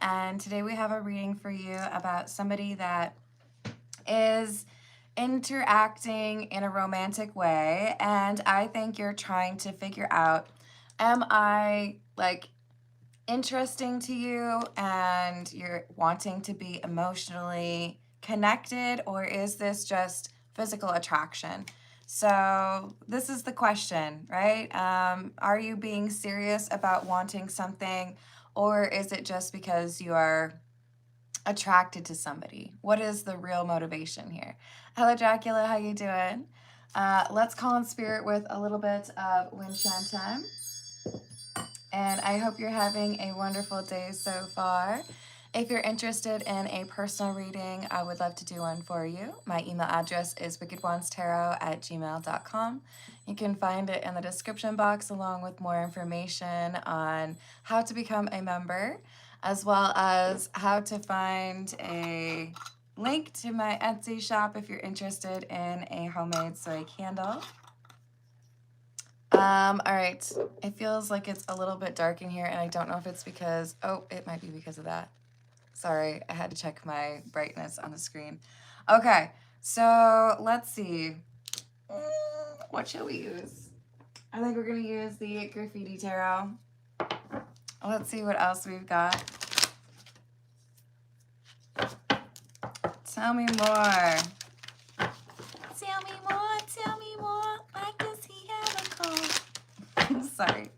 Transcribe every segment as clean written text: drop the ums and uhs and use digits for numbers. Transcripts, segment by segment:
and today we have a reading for you about somebody that is interacting in a romantic way, and I think you're trying to figure out, am I like interesting to you and you're wanting to be emotionally connected, or is this just physical attraction? So this is the question, right? Are you being serious about wanting something, or is it just because you are attracted to somebody? What is the real motivation here? Hello, Dracula. How you doing? Let's call in spirit with a little bit of wind chime. And I hope you're having a wonderful day so far. If you're interested in a personal reading, I would love to do one for you. My email address is wickedwandstarot@gmail.com. You can find it in the description box along with more information on how to become a member, as well as how to find a link to my Etsy shop if you're interested in a homemade soy candle. All right, it feels like it's a little bit dark in here, and I don't know if it's because, oh, it might be because of that. Sorry, I had to check my brightness on the screen. Okay, so let's see. What shall we use? I think we're gonna use the Graffiti Tarot. Let's see what else we've got. Tell me more. Tell me more, tell me more. Like does he have a cold? Sorry.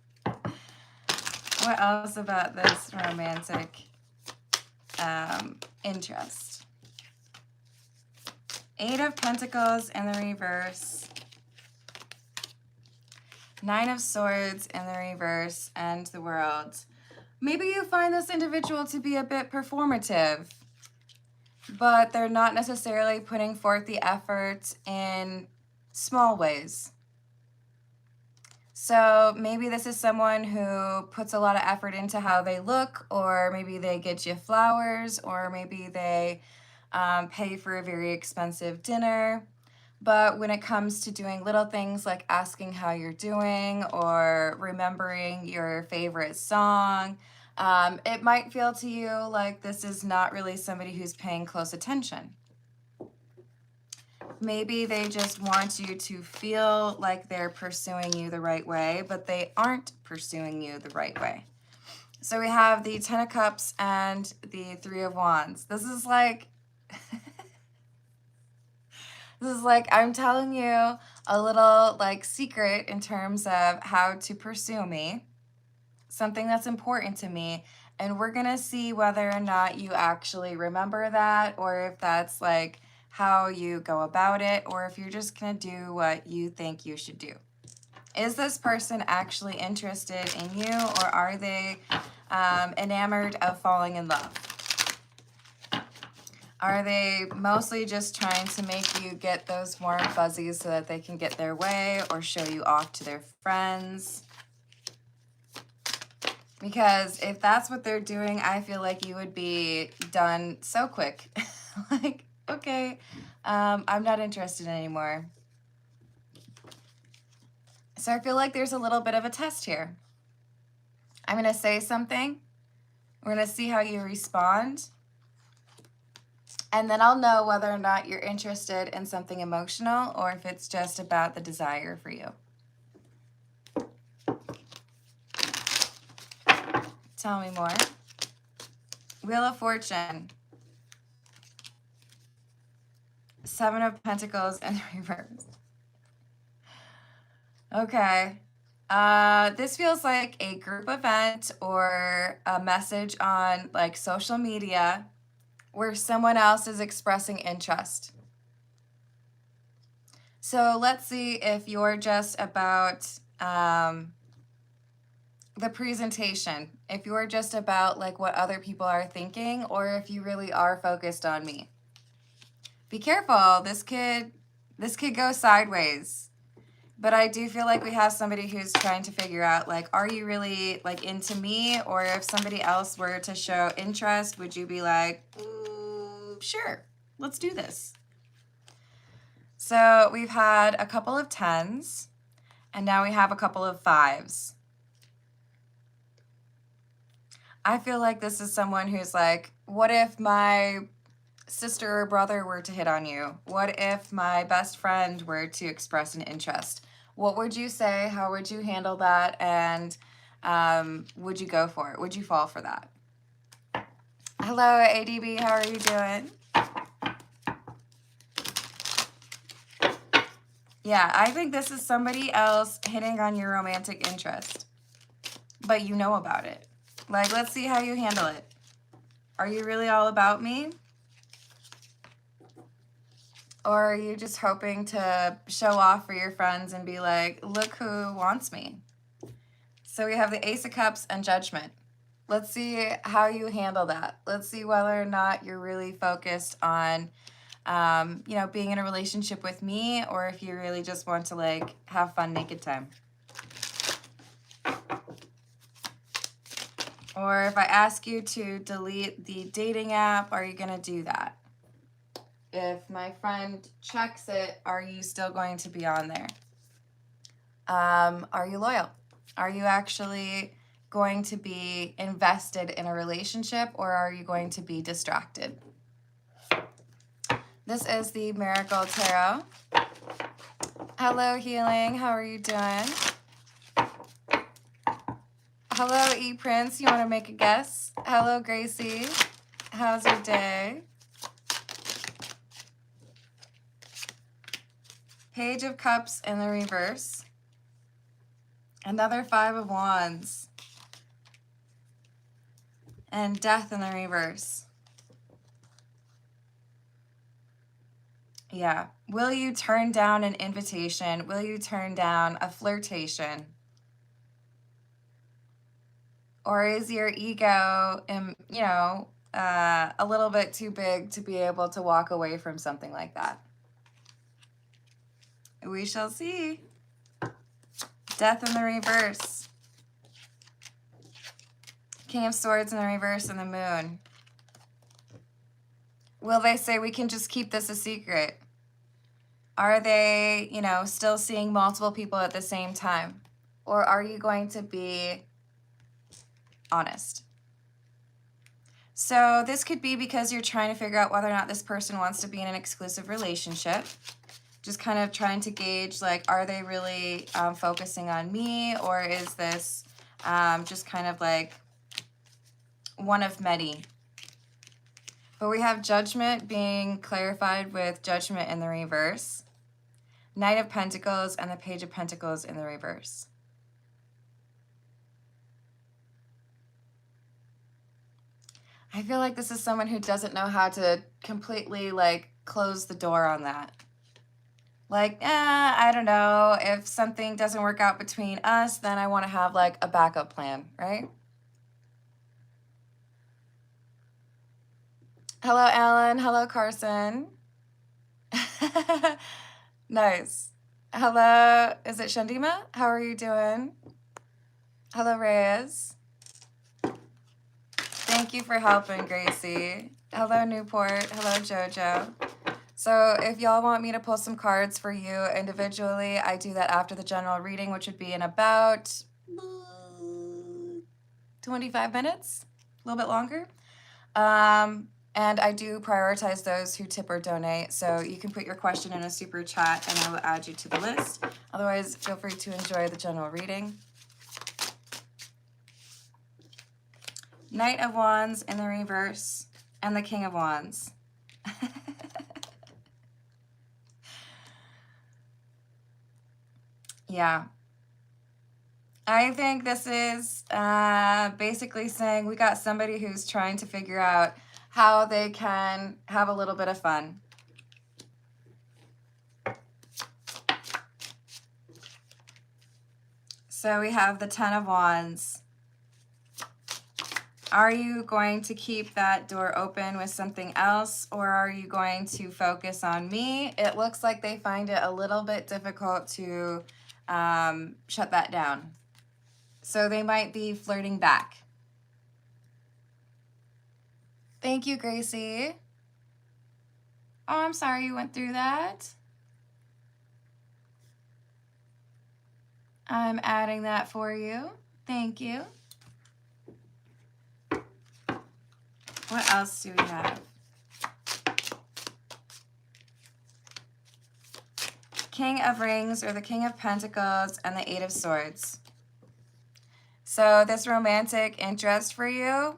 What else about this romantic interest? 8 of Pentacles in the reverse. 9 of Swords in the reverse, and the World. Maybe you find this individual to be a bit performative, but they're not necessarily putting forth the effort in small ways. So maybe this is someone who puts a lot of effort into how they look, or maybe they get you flowers, or maybe they pay for a very expensive dinner. But when it comes to doing little things like asking how you're doing or remembering your favorite song, it might feel to you like this is not really somebody who's paying close attention. Maybe they just want you to feel like they're pursuing you the right way, but they aren't pursuing you the right way. So we have the 10 of Cups and the 3 of Wands. This is like, I'm telling you a little like secret in terms of how to pursue me, something that's important to me. And we're going to see whether or not you actually remember that, or if that's like how you go about it, or if you're just going to do what you think you should do. Is this person actually interested in you, or are they enamored of falling in love? Are they mostly just trying to make you get those warm fuzzies so that they can get their way or show you off to their friends? Because if that's what they're doing, I feel like you would be done so quick. Like, okay, I'm not interested anymore. So I feel like there's a little bit of a test here. I'm going to say something. We're going to see how you respond. And then I'll know whether or not you're interested in something emotional, or if it's just about the desire for you. Tell me more. Wheel of Fortune. 7 of Pentacles in the reverse. Okay. This feels like a group event or a message on like social media where someone else is expressing interest. So let's see if you're just about the presentation, if you're just about like what other people are thinking, or if you really are focused on me. Be careful, this could go sideways. But I do feel like we have somebody who's trying to figure out, like, are you really like into me? Or if somebody else were to show interest, would you be like, sure, let's do this. So we've had a couple of 10s, and now we have a couple of 5s. I feel like this is someone who's like, what if my sister or brother were to hit on you? What if my best friend were to express an interest? What would you say? How would you handle that? And would you go for it? Would you fall for that? Hello, ADB. How are you doing? Yeah, I think this is somebody else hitting on your romantic interest, but you know about it. Like, let's see how you handle it. Are you really all about me? Or are you just hoping to show off for your friends and be like, look who wants me? So we have the Ace of Cups and Judgment. Let's see how you handle that. Let's see whether or not you're really focused on, you know, being in a relationship with me, or if you really just want to like have fun naked time. Or if I ask you to delete the dating app, are you going to do that? If my friend checks it, are you still going to be on there? Are you loyal? Are you actually going to be invested in a relationship, or are you going to be distracted? This is the Miracle Tarot. Hello, Healing. How are you doing? Hello, E Prince. You want to make a guess? Hello, Gracie. How's your day? Page of Cups in the reverse. Another Five of Wands. And Death in the reverse. Yeah. Will you turn down an invitation? Will you turn down a flirtation? Or is your ego, you know, a little bit too big to be able to walk away from something like that? We shall see. Death in the reverse. King of Swords in the reverse and the Moon. Will they say we can just keep this a secret? Are they, you know, still seeing multiple people at the same time? Or are you going to be honest? So this could be because you're trying to figure out whether or not this person wants to be in an exclusive relationship. Just kind of trying to gauge, like, are they really focusing on me, or is this just kind of like one of many? But we have Judgment being clarified with Judgment in the reverse. Knight of Pentacles and the Page of Pentacles in the reverse. I feel like this is someone who doesn't know how to completely, like, close the door on that. Like, I don't know. If something doesn't work out between us, then I want to have, like, a backup plan, right? Hello, Alan. Hello, Carson. Nice. Hello. Is it Shandima? How are you doing? Hello, Reyes. Thank you for helping, Gracie. Hello, Newport. Hello, Jojo. So if y'all want me to pull some cards for you individually, I do that after the general reading, which would be in about 25 minutes, a little bit longer. And I do prioritize those who tip or donate. So you can put your question in a super chat and I will add you to the list. Otherwise, feel free to enjoy the general reading. Knight of Wands in the reverse and the King of Wands. Yeah. I think this is basically saying we got somebody who's trying to figure out how they can have a little bit of fun. So we have the Ten of Wands. Are you going to keep that door open with something else, or are you going to focus on me? It looks like they find it a little bit difficult to shut that down. So they might be flirting back. Thank you, Gracie. Oh, I'm sorry you went through that. I'm adding that for you. Thank you. What else do we have? King of Rings or the King of Pentacles and the Eight of Swords. So this romantic interest for you,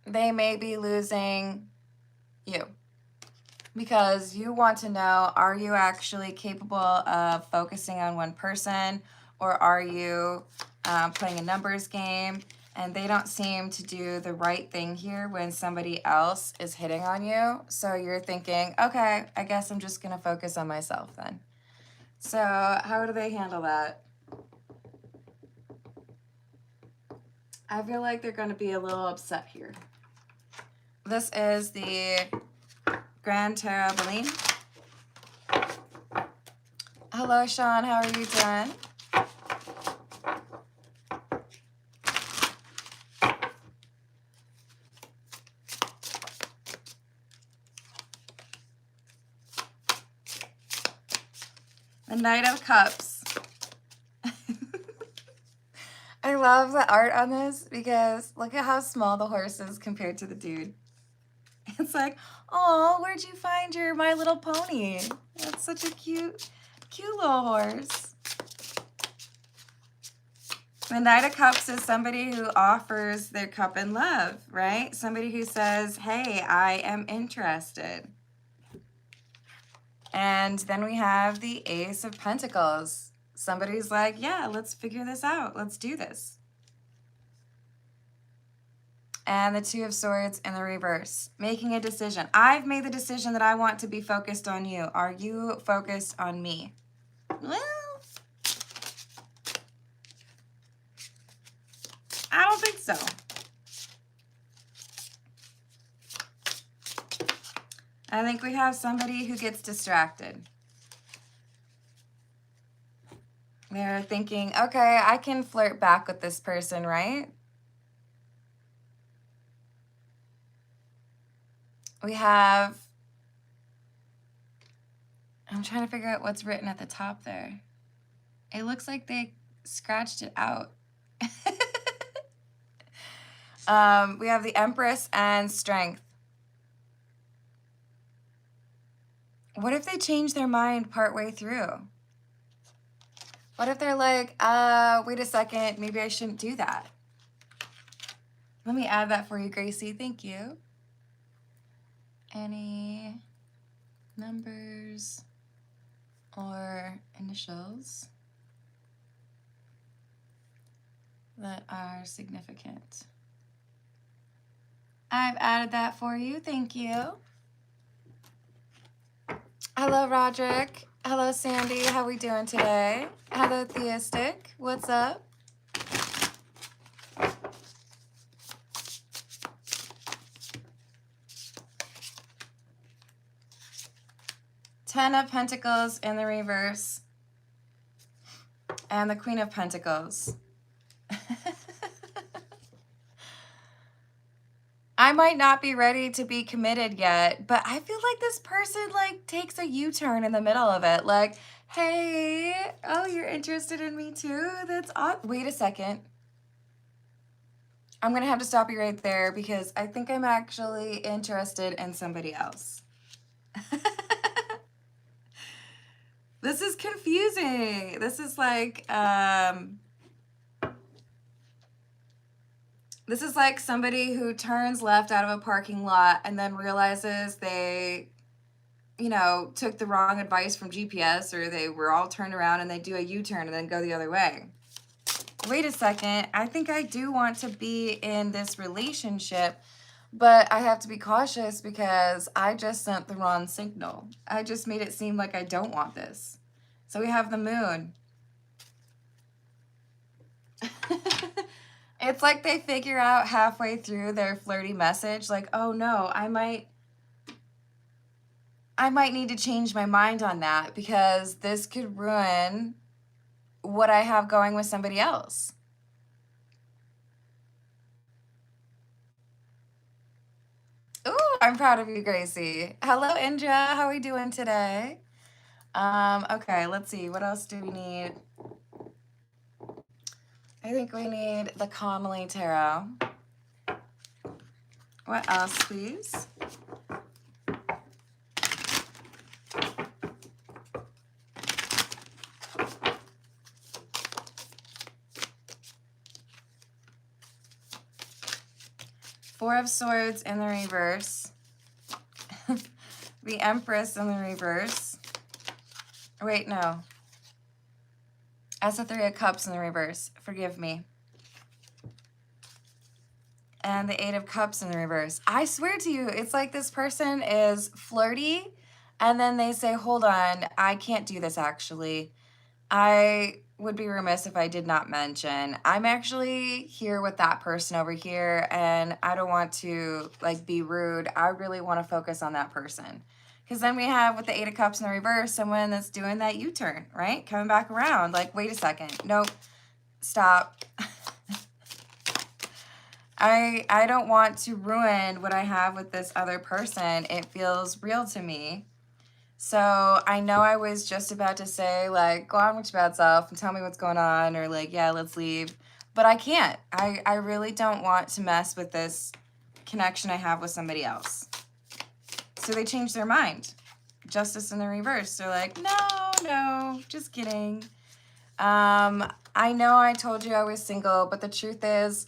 they may be losing you because you want to know, are you actually capable of focusing on one person, or are you playing a numbers game? And they don't seem to do the right thing here when somebody else is hitting on you. So you're thinking, okay, I guess I'm just going to focus on myself then. So how do they handle that? I feel like they're going to be a little upset here. This is the Grand Tarot Beline. Hello, Sean. How are you doing? The Knight of Cups. I love the art on this because look at how small the horse is compared to the dude. It's like, oh, where'd you find your My Little Pony? That's such a cute little horse. The Knight of Cups is somebody who offers their cup in love, right? Somebody who says, hey, I am interested. And then we have the Ace of Pentacles. Somebody's like, yeah, let's figure this out. Let's do this. And the Two of Swords in the reverse. Making a decision. I've made the decision that I want to be focused on you. Are you focused on me? Well, I don't think so. I think we have somebody who gets distracted. They're thinking, okay, I can flirt back with this person, right? We have, I'm trying to figure out what's written at the top there. It looks like they scratched it out. We have the Empress and Strength. What if they change their mind partway through? What if they're like, wait a second, maybe I shouldn't do that. Let me add that for you, Gracie. Thank you. Any numbers or initials that are significant? I've added that for you. Thank you. Hello, Roderick. Hello, Sandy. How we doing today? Hello, Theistic. What's up? Ten of Pentacles in the reverse. And the Queen of Pentacles. I might not be ready to be committed yet, but I feel like this person like takes a U-turn in the middle of it. Like, hey, oh, you're interested in me too? That's odd. Wait a second. I'm going to have to stop you right there because I think I'm actually interested in somebody else. This is confusing. This is like, this is like somebody who turns left out of a parking lot and then realizes they, you know, took the wrong advice from GPS, or they were all turned around and they do a U-turn and then go the other way. Wait a second. I think I do want to be in this relationship, but I have to be cautious because I just sent the wrong signal. I just made it seem like I don't want this. So we have the Moon. It's like they figure out halfway through their flirty message, like, oh no, I might need to change my mind on that because this could ruin what I have going with somebody else. Ooh, I'm proud of you, Gracie. Hello, Indra. How are we doing today? Okay, let's see. What else do we need? I think we need the Comely Tarot. What else, please? Four of Swords in the reverse. The Empress in the reverse. Wait, no. That's the Three of Cups in the reverse. Forgive me. And the Eight of Cups in the reverse. I swear to you, it's like this person is flirty, and then they say, hold on, I can't do this actually. I would be remiss if I did not mention, I'm actually here with that person over here, and I don't want to like be rude. I really want to focus on that person. Because then we have with the Eight of Cups in the reverse, someone that's doing that U-turn, right? Coming back around, like, wait a second. Nope, stop. I don't want to ruin what I have with this other person. It feels real to me. So I know I was just about to say, like, go on with your bad self and tell me what's going on, or like, yeah, let's leave. But I can't. I really don't want to mess with this connection I have with somebody else. So they changed their mind. Justice in the reverse. They're like, no, just kidding. I know I told you I was single, but the truth is,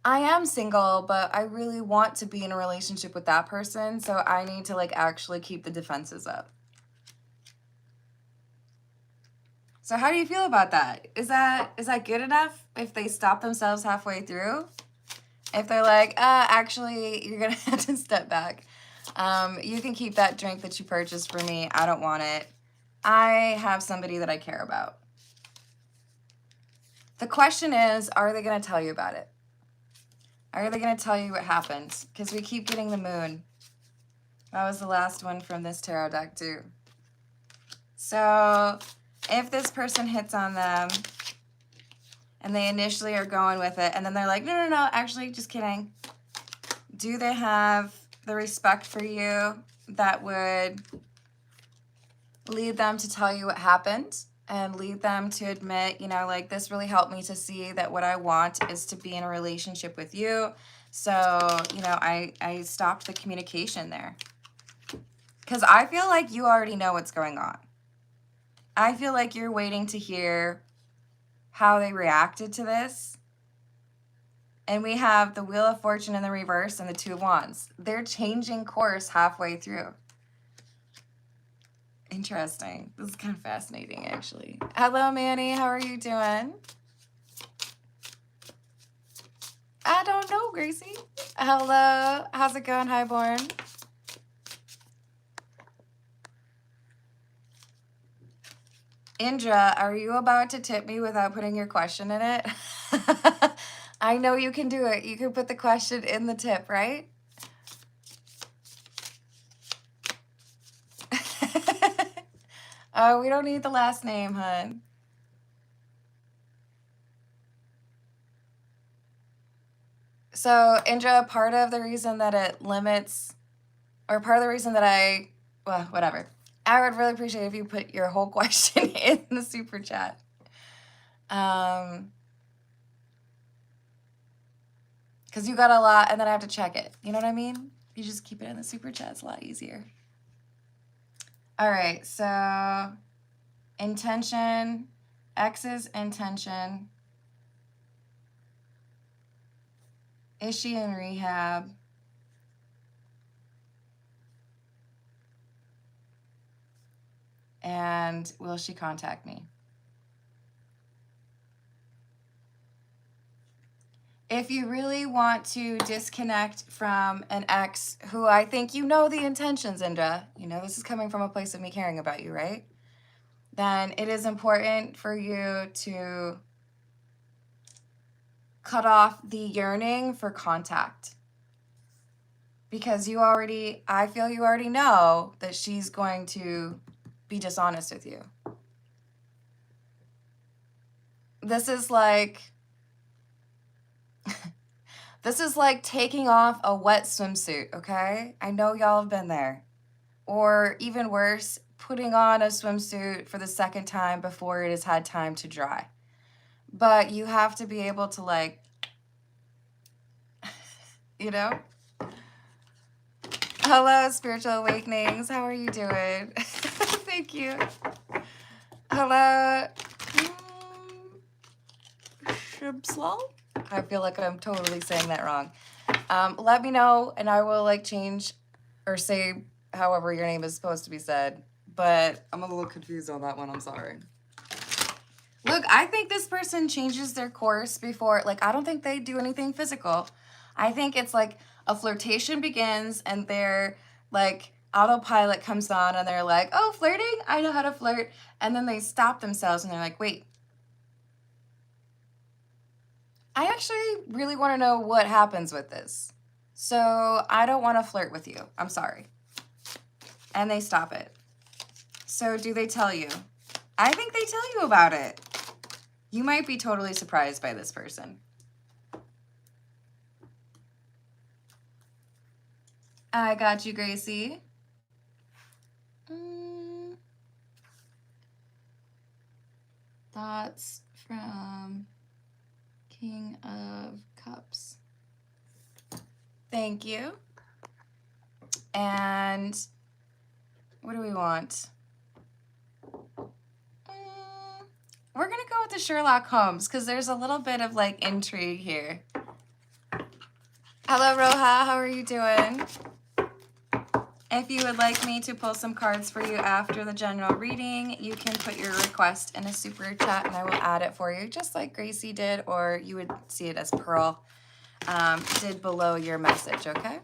I am single, but I really want to be in a relationship with that person, so I need to like actually keep the defenses up. So how do you feel about that? Is that good enough if they stop themselves halfway through? If they're like, actually, you're gonna have to step back. You can keep that drink that you purchased for me. I don't want it. I have somebody that I care about. The question is, are they gonna tell you about it? Are they going to tell you what happened? Because we keep getting the moon. That was the last one from this tarot deck too. So if this person hits on them and they initially are going with it and then they're like, no, actually, just kidding. Do they have the respect for you that would lead them to tell you what happened? And lead them to admit, you know, like, this really helped me to see that what I want is to be in a relationship with you. So, you know, I stopped the communication there. Because I feel like you already know what's going on. I feel like you're waiting to hear how they reacted to this. And we have the Wheel of Fortune in the reverse and the Two of Wands. They're changing course halfway through. Interesting. This is kind of fascinating, actually. Hello, Manny. How are you doing? I don't know, Gracie. Hello. How's it going, Highborn? Indra, are you about to tip me without putting your question in it? I know you can do it. You can put the question in the tip, right? Oh, we don't need the last name, hun. So, Indra, part of the reason that it limits, or part of the reason that well, whatever. I would really appreciate if you put your whole question in the super chat. Because you got a lot, and then I have to check it. You know what I mean? You just keep it in the super chat. It's a lot easier. All right, so intention, X's intention. Is she in rehab? And will she contact me? If you really want to disconnect from an ex who I think you know the intentions, Indra, you know this is coming from a place of me caring about you, right? Then it is important for you to cut off the yearning for contact. Because I feel you already know that she's going to be dishonest with you. This is like taking off a wet swimsuit, okay? I know y'all have been there. Or even worse, putting on a swimsuit for the second time before it has had time to dry. But you have to be able to, like, you know? Hello, Spiritual Awakenings. How are you doing? Thank you. Hello. Shibswell? I feel like I'm totally saying that wrong. Let me know, and I will like change or say however your name is supposed to be said. But I'm a little confused on that one. I'm sorry. Look, I think this person changes their course before, like, I don't think they do anything physical. I think it's like a flirtation begins and their like autopilot comes on and they're like, oh, flirting? I know how to flirt. And then they stop themselves and they're like, wait, I actually really want to know what happens with this. So I don't want to flirt with you. I'm sorry. And they stop it. So do they tell you? I think they tell you about it. You might be totally surprised by this person. I got you, Gracie. Thoughts from King of Cups. Thank you. And what do we want? We're going to go with the Sherlock Holmes because there's a little bit of like intrigue here. Hello, Roja. How are you doing? If you would like me to pull some cards for you after the general reading, you can put your request in a super chat and I will add it for you, just like Gracie did, or you would see it as Pearl did below your message, okay?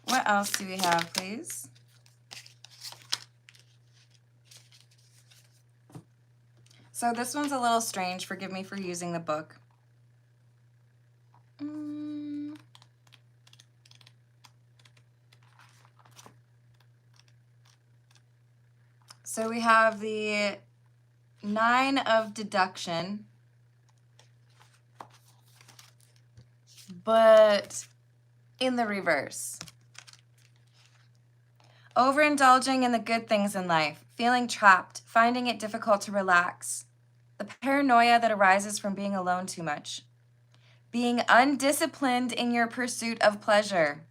What else do we have, please? So this one's a little strange. Forgive me for using the book. So we have the 9 of deduction, but in the reverse. Overindulging in the good things in life, feeling trapped, finding it difficult to relax. The paranoia that arises from being alone too much. Being undisciplined in your pursuit of pleasure.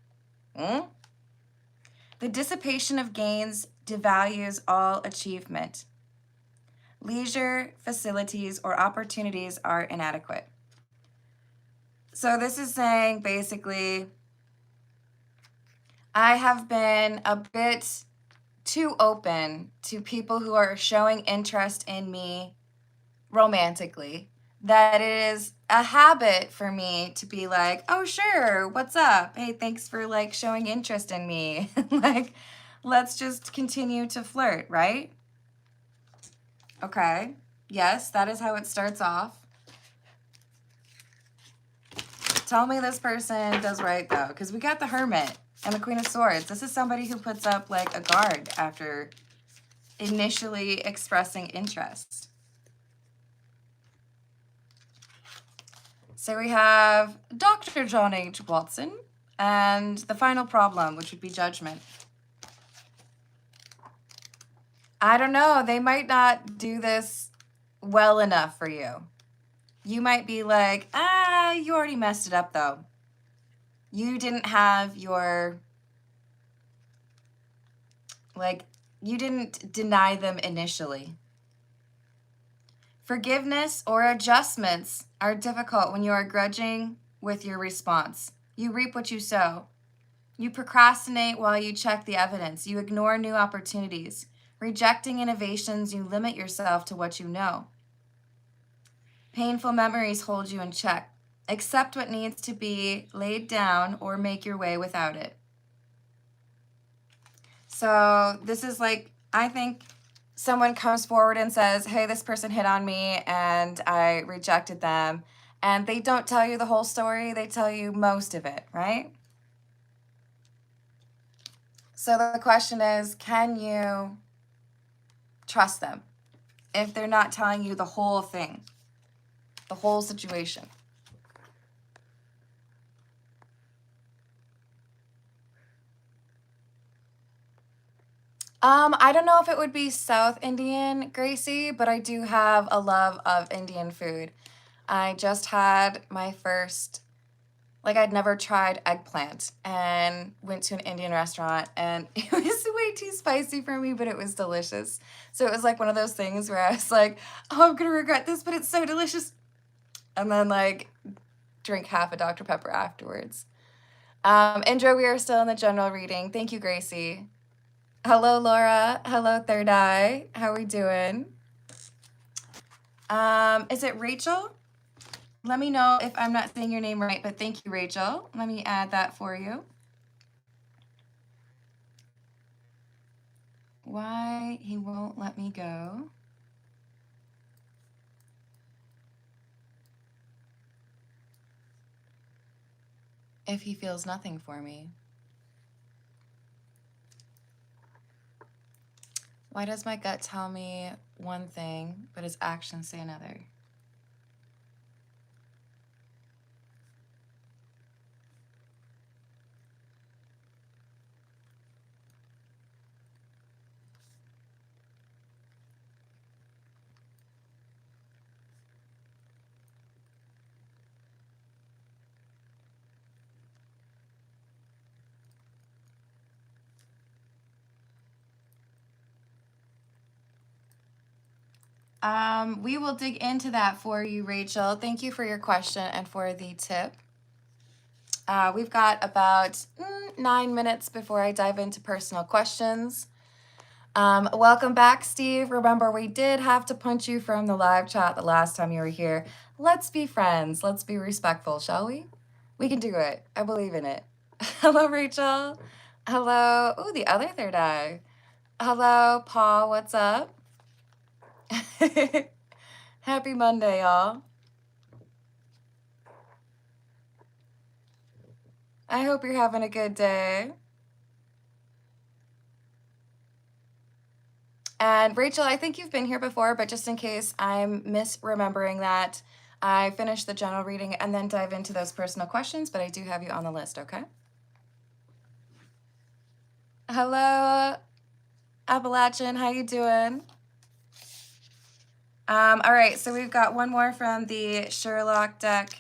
The dissipation of gains devalues all achievement. Leisure, facilities, or opportunities are inadequate. So this is saying basically, I have been a bit too open to people who are showing interest in me romantically, that it is a habit for me to be like, oh, sure, what's up? Hey, thanks for like showing interest in me. Like, let's just continue to flirt, right? Okay. Yes, that is how it starts off. Tell me this person does right, though, because we got the Hermit and the Queen of Swords. This is somebody who puts up like a guard after initially expressing interest. So we have Dr. John H. Watson and the final problem, which would be judgment. I don't know. They might not do this well enough for you. You might be like, you already messed it up, though. You didn't have your, like, you didn't deny them initially. Forgiveness or adjustments are difficult when you are grudging with your response. You reap what you sow. You procrastinate while you check the evidence. You ignore new opportunities. Rejecting innovations, you limit yourself to what you know. Painful memories hold you in check. Accept what needs to be laid down or make your way without it. So this is like, I think someone comes forward and says, hey, this person hit on me and I rejected them. And they don't tell you the whole story. They tell you most of it, right? So the question is, can you trust them if they're not telling you the whole thing, the whole situation? I don't know if it would be South Indian, Gracie, but I do have a love of Indian food. I just had my first Like I'd never tried eggplant and went to an Indian restaurant and it was way too spicy for me, but it was delicious. So it was like one of those things where I was like, oh, I'm gonna regret this, but it's so delicious. And then like drink half a Dr. Pepper afterwards. Indra, we are still in the general reading. Thank you, Gracie. Hello, Laura. Hello, Third Eye. How are we doing? Is it Rachel? Let me know if I'm not saying your name right, but thank you, Rachel. Let me add that for you. Why he won't let me go? If he feels nothing for me. Why does my gut tell me one thing, but his actions say another? We will dig into that for you, Rachel. Thank you for your question and for the tip. We've got about 9 minutes before I dive into personal questions. Welcome back, Steve. Remember, we did have to punch you from the live chat the last time you were here. Let's be friends. Let's be respectful, shall we? We can do it. I believe in it. Hello, Rachel. Hello. Oh, the other Third Eye. Hello, Paul. What's up? Happy Monday, y'all. I hope you're having a good day. And Rachel, I think you've been here before, but just in case I'm misremembering that, I finished the general reading and then dive into those personal questions, but I do have you on the list, okay? Hello, Appalachian, how you doing? All right, so we've got one more from the Sherlock deck.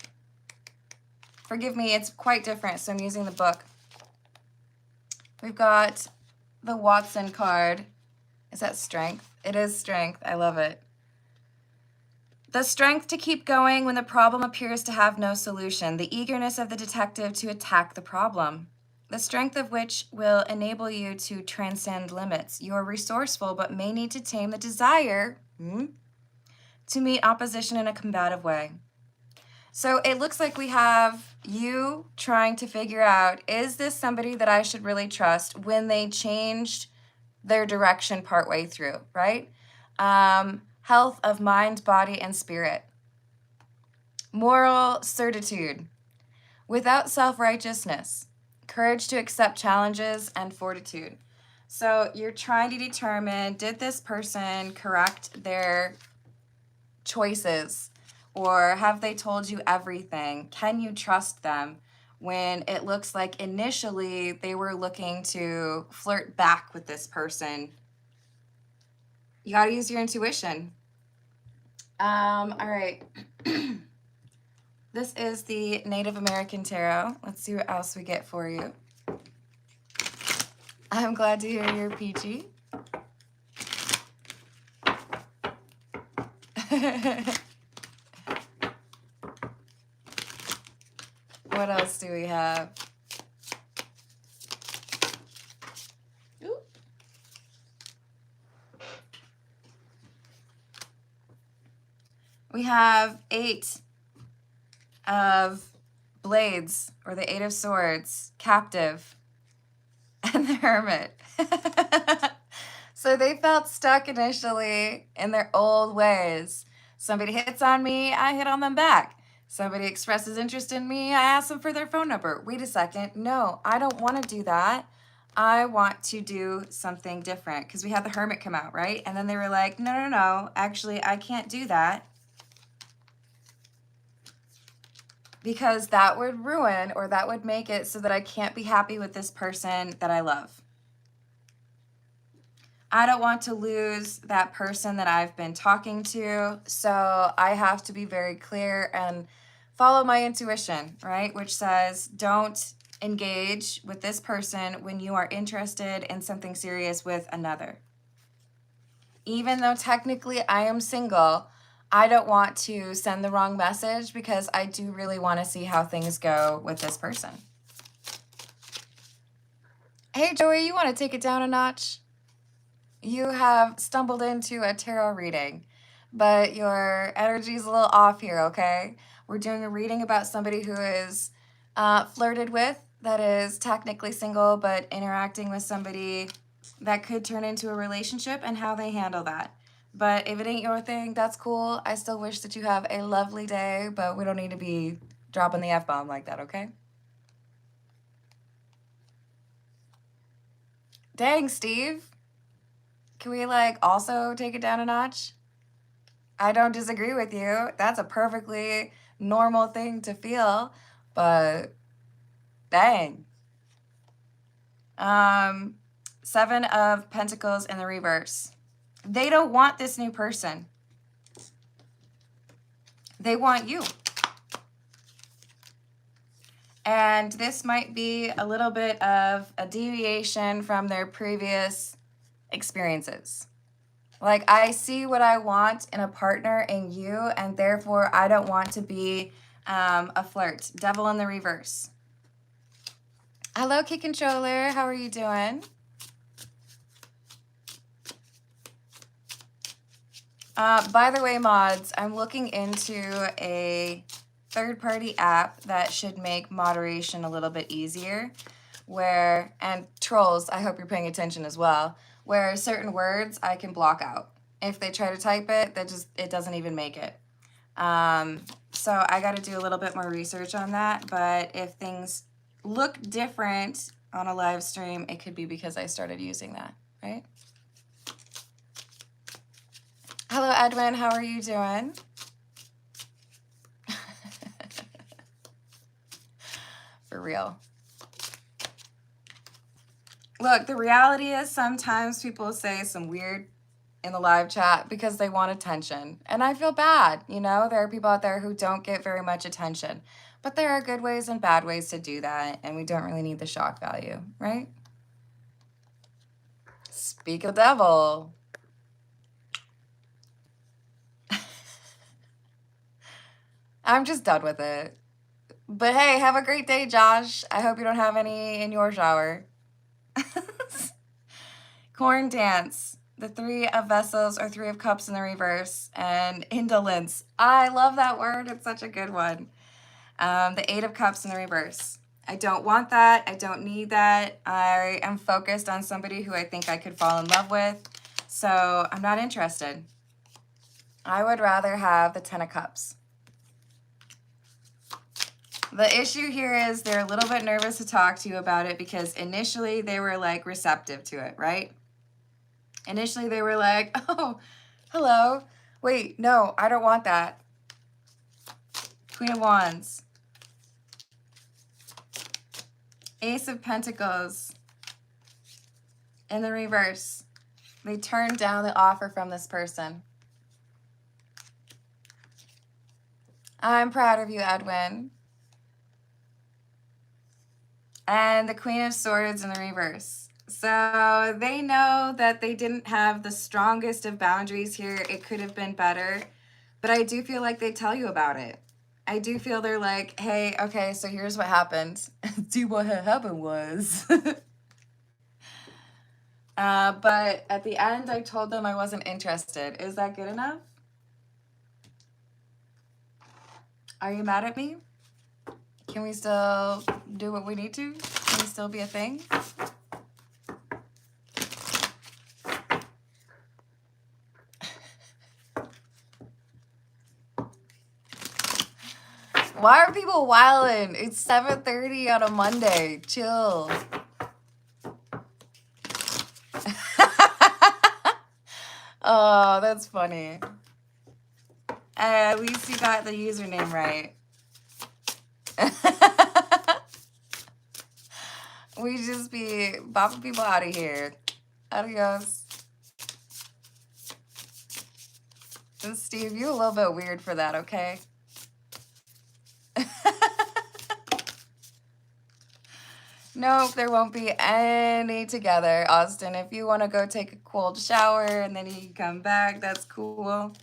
Forgive me, it's quite different, so I'm using the book. We've got the Watson card. Is that strength? It is strength. I love it. The strength to keep going when the problem appears to have no solution. The eagerness of the detective to attack the problem. The strength of which will enable you to transcend limits. You're resourceful, but may need to tame the desire to meet opposition in a combative way. So it looks like we have you trying to figure out, is this somebody that I should really trust when they changed their direction partway through, right? Health of mind, body, and spirit. Moral certitude. Without self-righteousness. Courage to accept challenges and fortitude. So you're trying to determine, did this person correct their choices? Or have they told you everything? Can you trust them when it looks like initially they were looking to flirt back with this person? You got to use your intuition. All right. This is the Native American Tarot. Let's see what else we get for you. I'm glad to hear you're peachy. What else do we have? Ooh. We have 8 of blades, or the 8 of swords, captive, and the hermit. So they felt stuck initially in their old ways. Somebody hits on me, I hit on them back. Somebody expresses interest in me, I ask them for their phone number. Wait a second, no, I don't want to do that. I want to do something different, because we had the hermit come out, right? And then they were like, no, actually, I can't do that, because that would ruin, or that would make it so that I can't be happy with this person that I love. I don't want to lose that person that I've been talking to, so I have to be very clear and follow my intuition, right? Which says don't engage with this person when you are interested in something serious with another. Even though technically I am single, I don't want to send the wrong message because I do really want to see how things go with this person. Hey, Joey, you want to take it down a notch? You have stumbled into a tarot reading, but your energy is a little off here, okay? We're doing a reading about somebody who is flirted with, that is technically single, but interacting with somebody that could turn into a relationship and how they handle that. But if it ain't your thing, that's cool. I still wish that you have a lovely day, but we don't need to be dropping the F-bomb like that, okay? Dang, Steve. Can we, like, also take it down a notch? I don't disagree with you. That's a perfectly normal thing to feel, but dang. 7 of Pentacles in the reverse. They don't want this new person. They want you. And this might be a little bit of a deviation from their previous experiences. Like, I see what I want in a partner in you, and therefore I don't want to be a flirt. Devil in the reverse. Hello, Key Controller. How are you doing? By the way, mods, I'm looking into a third-party app that should make moderation a little bit easier, and trolls, I hope you're paying attention as well, where certain words I can block out. If they try to type it, it doesn't even make it. So I got to do a little bit more research on that, but if things look different on a live stream, it could be because I started using that, right? Hello, Edwin. How are you doing? For real. Look, the reality is sometimes people say some weird in the live chat because they want attention. And I feel bad, you know? There are people out there who don't get very much attention. But there are good ways and bad ways to do that, and we don't really need the shock value, right? Speak of the devil. I'm just done with it. But hey, have a great day, Josh. I hope you don't have any in your shower. Corn dance. The 3 of vessels or 3 of cups in the reverse. And indolence. I love that word. It's such a good one. The 8 of cups in the reverse. I don't want that. I don't need that. I am focused on somebody who I think I could fall in love with. So I'm not interested. I would rather have the 10 of cups. The issue here is they're a little bit nervous to talk to you about it because initially they were like receptive to it, right? Initially they were like, oh, hello. Wait, no, I don't want that. Queen of Wands. Ace of Pentacles in the reverse. They turned down the offer from this person. I'm proud of you, Edwin. And the Queen of Swords in the reverse. So they know that they didn't have the strongest of boundaries here. It could have been better. But I do feel like they tell you about it. I do feel they're like, hey, okay, so here's what happened. See, what had happened was. But at the end, I told them I wasn't interested. Is that good enough? Are you mad at me? Can we still do what we need to? Can we still be a thing? Why are people wildin'? It's 7:30 on a Monday. Chill. Oh, that's funny. At least you got the username right. We just be bopping people out of here. Adios. And Steve, you a little bit weird for that, okay? Nope, there won't be any together, Austin. If you want to go take a cold shower and then you can come back, that's cool.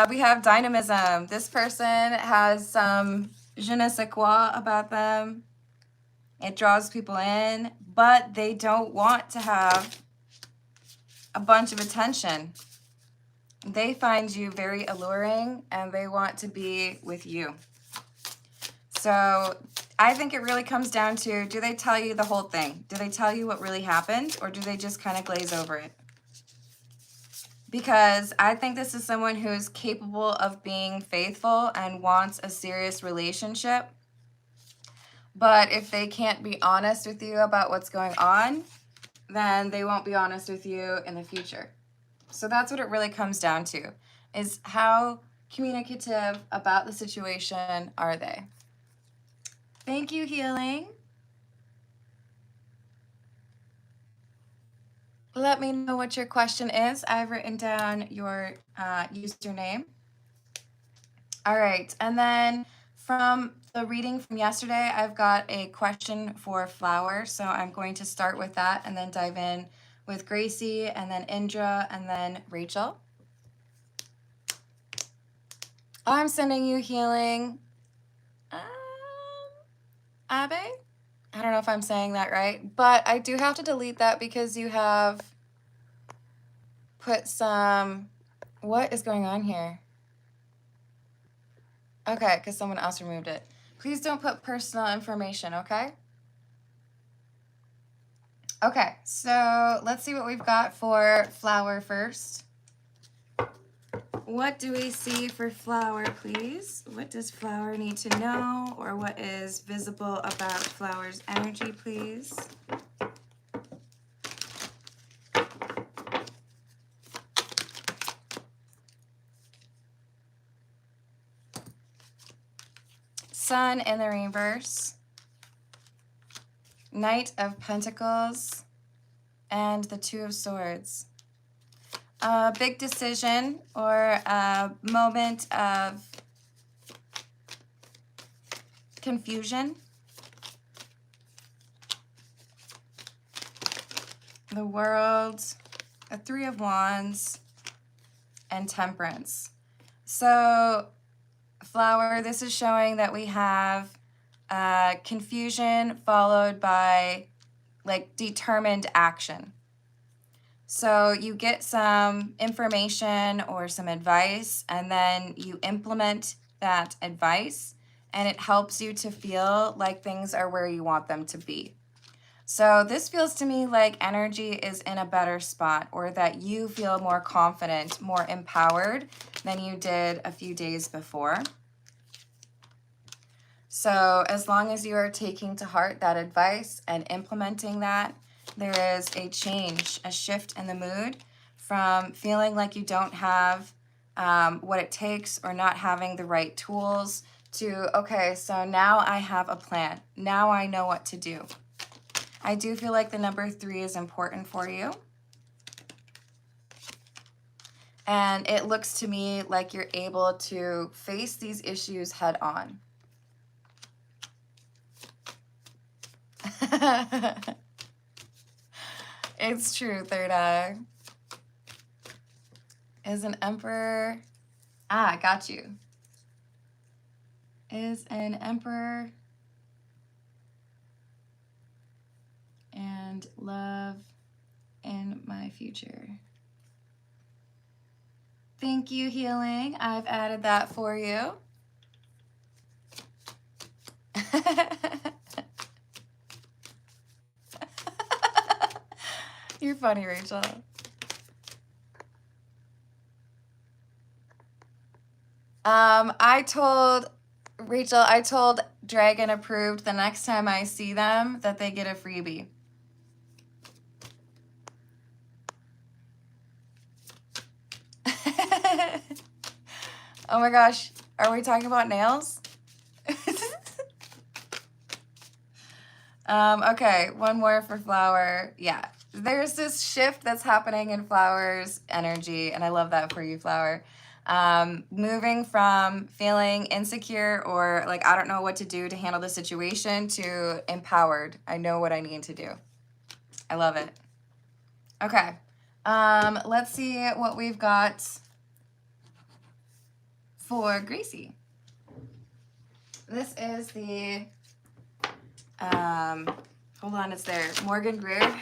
We have dynamism. This person has some je ne sais quoi about them. It draws people in, but they don't want to have a bunch of attention. They find you very alluring and they want to be with you. So I think it really comes down to, do they tell you the whole thing? Do they tell you what really happened, or do they just kind of glaze over it? Because I think this is someone who is capable of being faithful and wants a serious relationship. But if they can't be honest with you about what's going on, then they won't be honest with you in the future. So that's what it really comes down to, is how communicative about the situation are they? Thank you, Healing. Let me know what your question is. I've written down your username. All right, and then from the reading from yesterday, I've got a question for Flower. So I'm going to start with that and then dive in with Gracie and then Indra and then Rachel. I'm sending you healing. Abe? I don't know if I'm saying that right, but I do have to delete that because you have put some, what is going on here? Okay, because someone else removed it. Please don't put personal information, okay? Okay, so let's see what we've got for Flower first. What do we see for Flower, please? What does Flower need to know, or what is visible about Flower's energy, please? Sun in the reverse, Knight of Pentacles, and the Two of Swords. A big decision or a moment of confusion. The World, a Three of Wands, and Temperance. So, Flower, this is showing that we have confusion followed by like determined action. So you get some information or some advice, and then you implement that advice, and it helps you to feel like things are where you want them to be. So this feels to me like energy is in a better spot, or that you feel more confident, more empowered than you did a few days before. So as long as you are taking to heart that advice and implementing that, there is a change, a shift in the mood from feeling like you don't have what it takes or not having the right tools to, okay, so now I have a plan. Now I know what to do. I do feel like the number 3 is important for you. And it looks to me like you're able to face these issues head on. It's true, third eye. Is an Emperor. Ah, got you. Is an Emperor. And love in my future. Thank you, Healing. I've added that for you. You're funny, Rachel. I told Dragon Approved the next time I see them that they get a freebie. Oh my gosh, are we talking about nails? Okay, one more for Flower. Yeah, there's this shift that's happening in Flower's energy, and I love that for you, Flower. Moving from feeling insecure or like I don't know what to do to handle the situation to empowered. I know what I need to do. I love it. Okay. Let's see what we've got for Gracie. This is the hold on, it's there. Morgan Greer.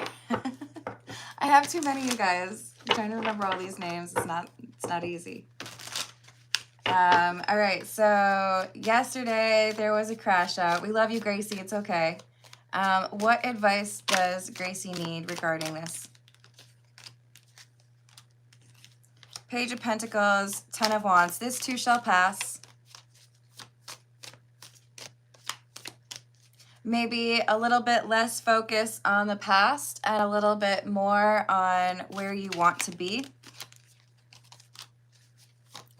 I have too many, you guys. I'm trying to remember all these names. It's not easy. All right, so yesterday there was a crash out. We love you, Gracie. It's okay. What advice does Gracie need regarding this? Page of Pentacles, Ten of Wands. This too shall pass. Maybe a little bit less focus on the past and a little bit more on where you want to be,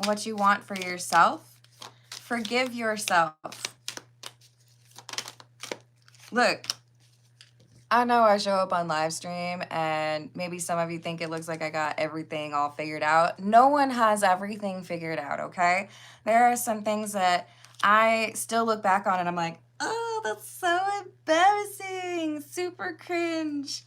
what you want for yourself. Forgive yourself. Look, I know I show up on live stream and maybe some of you think it looks like I got everything all figured out. No one has everything figured out, okay? There are some things that I still look back on and I'm like, oh, that's so embarrassing, super cringe.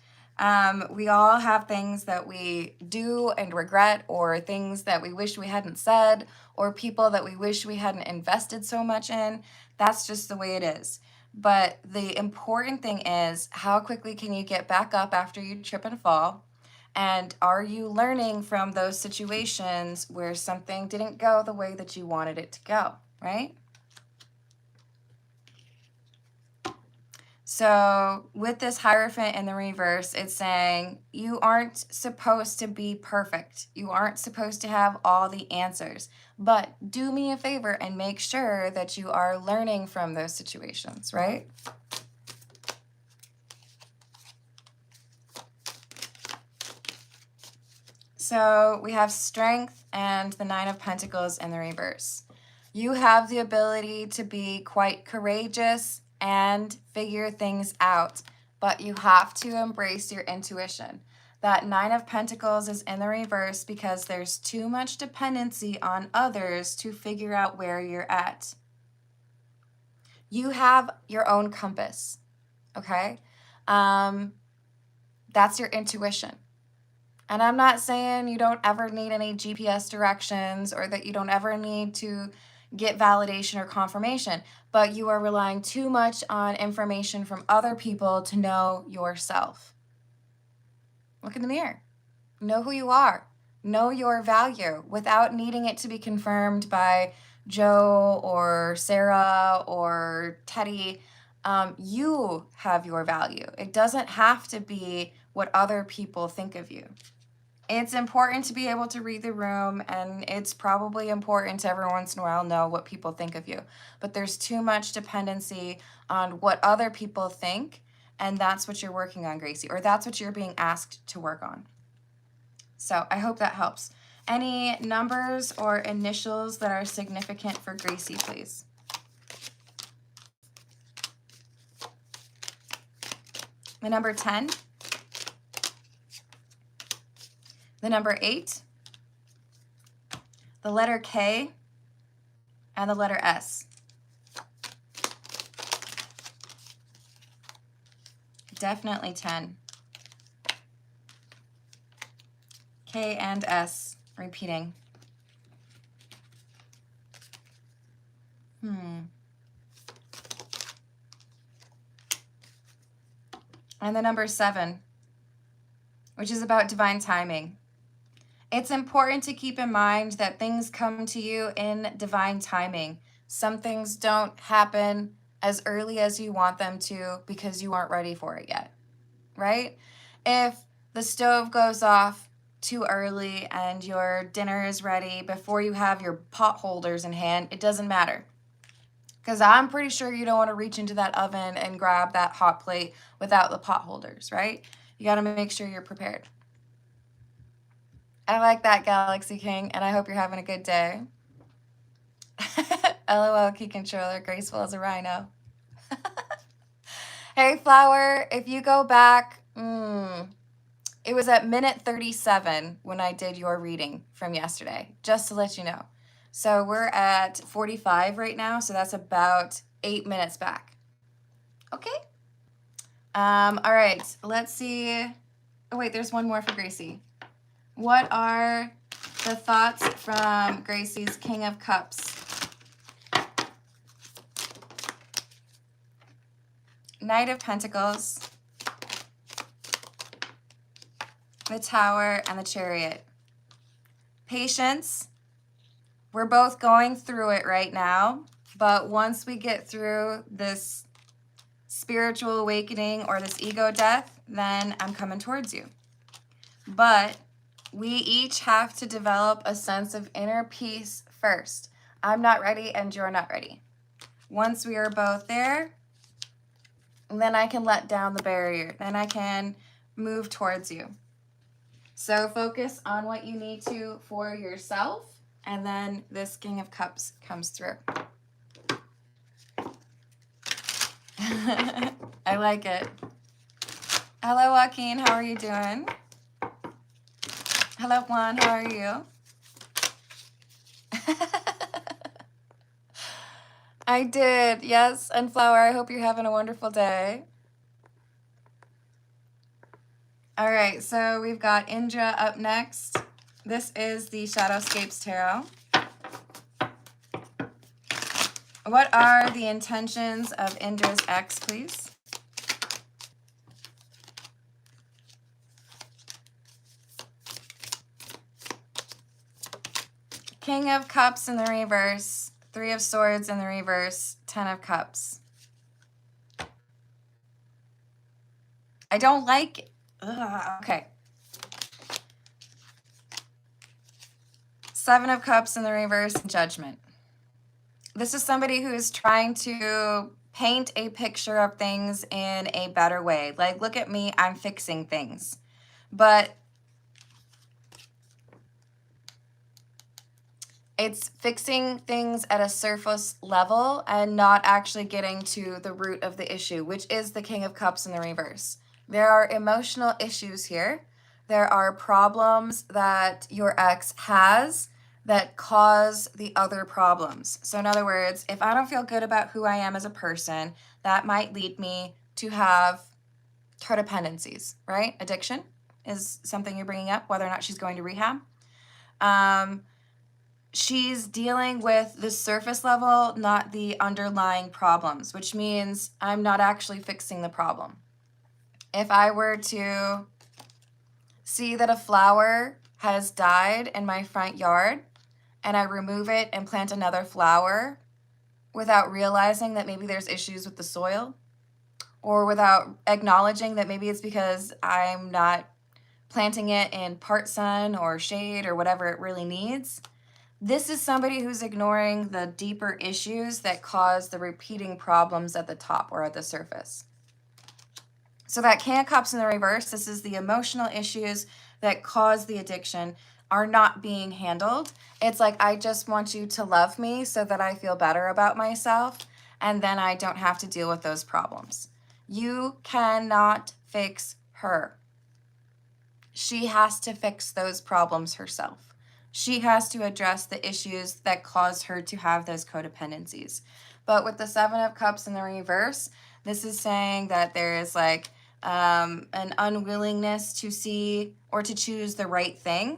We all have things that we do and regret, or things that we wish we hadn't said, or people that we wish we hadn't invested so much in. That's just the way it is. But the important thing is, how quickly can you get back up after you trip and fall? And are you learning from those situations where something didn't go the way that you wanted it to go, right? So with this Hierophant in the reverse, it's saying you aren't supposed to be perfect. You aren't supposed to have all the answers. But do me a favor and make sure that you are learning from those situations, right? So we have Strength and the Nine of Pentacles in the reverse. You have the ability to be quite courageous and figure things out, but you have to embrace your intuition. That Nine of Pentacles is in the reverse because there's too much dependency on others to figure out where you're at. You have your own compass, okay? That's your intuition. And I'm not saying you don't ever need any GPS directions or that you don't ever need to get validation or confirmation, but you are relying too much on information from other people to know yourself. Look in the mirror. Know who you are. Know your value without needing it to be confirmed by Joe or Sarah or Teddy. You have your value. It doesn't have to be what other people think of you. It's important to be able to read the room, and it's probably important to every once in a while know what people think of you. But there's too much dependency on what other people think, and that's what you're working on, Gracie, or that's what you're being asked to work on. So I hope that helps. Any numbers or initials that are significant for Gracie, please? The number 10. The number 8, the letter K, and the letter S. Definitely 10. K and S, repeating. And the number 7, which is about divine timing. It's important to keep in mind that things come to you in divine timing. Some things don't happen as early as you want them to because you aren't ready for it yet, right? If the stove goes off too early and your dinner is ready before you have your pot holders in hand, it doesn't matter. Because I'm pretty sure you don't want to reach into that oven and grab that hot plate without the pot holders, right? You got to make sure you're prepared. I like that, Galaxy King, and I hope you're having a good day. LOL, Key Controller, graceful as a rhino. Hey, Flower, if you go back, It was at minute 37 when I did your reading from yesterday, just to let you know. So we're at 45 right now, so that's about 8 minutes back. Okay. All right, let's see. Oh, wait, there's one more for Gracie. What are the thoughts from Gracie's King of Cups? Knight of Pentacles, the Tower, and the Chariot. Patience. We're both going through it right now, but once we get through this spiritual awakening or this ego death, then I'm coming towards you. But we each have to develop a sense of inner peace first. I'm not ready and you're not ready. Once we are both there, then I can let down the barrier. Then I can move towards you. So focus on what you need to for yourself, and then this King of Cups comes through. I like it. Hello, Joaquin. How are you doing? Hello, Juan. How are you? I did. Yes. And Flower, I hope you're having a wonderful day. All right. So we've got Indra up next. This is the Shadowscapes Tarot. What are the intentions of Indra's ex, please? King of Cups in the reverse, 3 of Swords in the reverse, 10 of Cups. I don't like it. Okay. 7 of Cups in the reverse, Judgment. This is somebody who is trying to paint a picture of things in a better way. Like, look at me, I'm fixing things. But it's fixing things at a surface level and not actually getting to the root of the issue, which is the King of Cups in the reverse. There are emotional issues here. There are problems that your ex has that cause the other problems. So in other words, if I don't feel good about who I am as a person, that might lead me to have codependencies, right? Addiction is something you're bringing up, whether or not she's going to rehab. She's dealing with the surface level, not the underlying problems, which means I'm not actually fixing the problem. If I were to see that a flower has died in my front yard and I remove it and plant another flower without realizing that maybe there's issues with the soil, or without acknowledging that maybe it's because I'm not planting it in part sun or shade or whatever it really needs, this is somebody who's ignoring the deeper issues that cause the repeating problems at the top or at the surface. So that King of Cups in the reverse, this is the emotional issues that cause the addiction, are not being handled. It's like, I just want you to love me so that I feel better about myself, and then I don't have to deal with those problems. You cannot fix her. She has to fix those problems herself. She has to address the issues that cause her to have those codependencies. But with the 7 of Cups in the reverse, this is saying that there is like an unwillingness to see or to choose the right thing.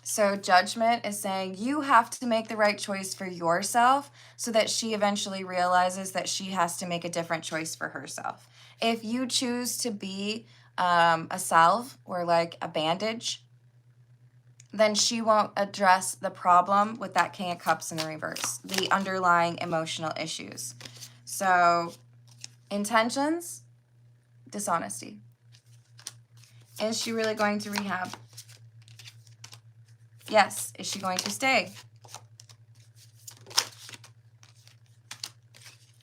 So Judgment is saying you have to make the right choice for yourself so that she eventually realizes that she has to make a different choice for herself. If you choose to be a salve or like a bandage, then she won't address the problem with that King of Cups in the reverse, the underlying emotional issues. So intentions, dishonesty. Is she really going to rehab? Yes. Is she going to stay?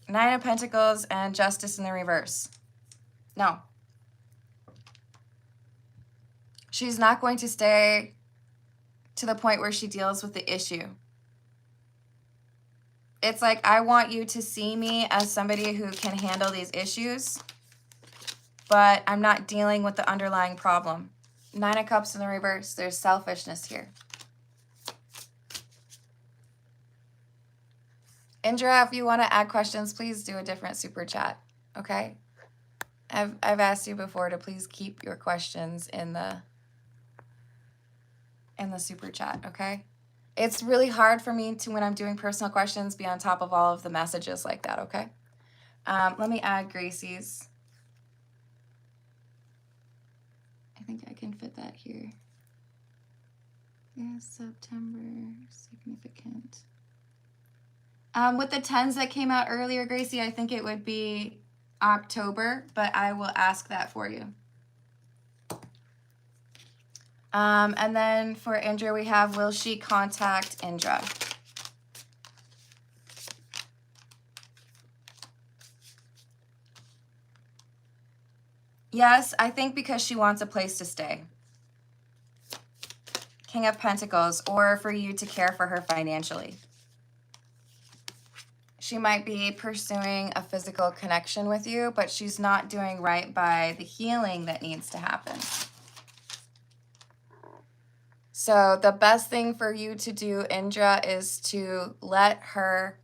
9 of Pentacles and Justice in the reverse. No. She's not going to stay to the point where she deals with the issue. It's like, I want you to see me as somebody who can handle these issues, but I'm not dealing with the underlying problem. Nine of Cups in the reverse. There's selfishness here. Indra, if you want to add questions, please do a different super chat, okay? I've asked you before to please keep your questions in the super chat, okay? It's really hard for me to, when I'm doing personal questions, be on top of all of the messages like that, okay? Let me add Gracie's. I think I can fit that here. Yeah, September, significant. With the 10s that came out earlier, Gracie, I think it would be October, but I will ask that for you. And then for Indra, we have, will she contact Indra? Yes, I think because she wants a place to stay. King of Pentacles, or for you to care for her financially. She might be pursuing a physical connection with you, but she's not doing right by the healing that needs to happen. So the best thing for you to do, Indra, is to let her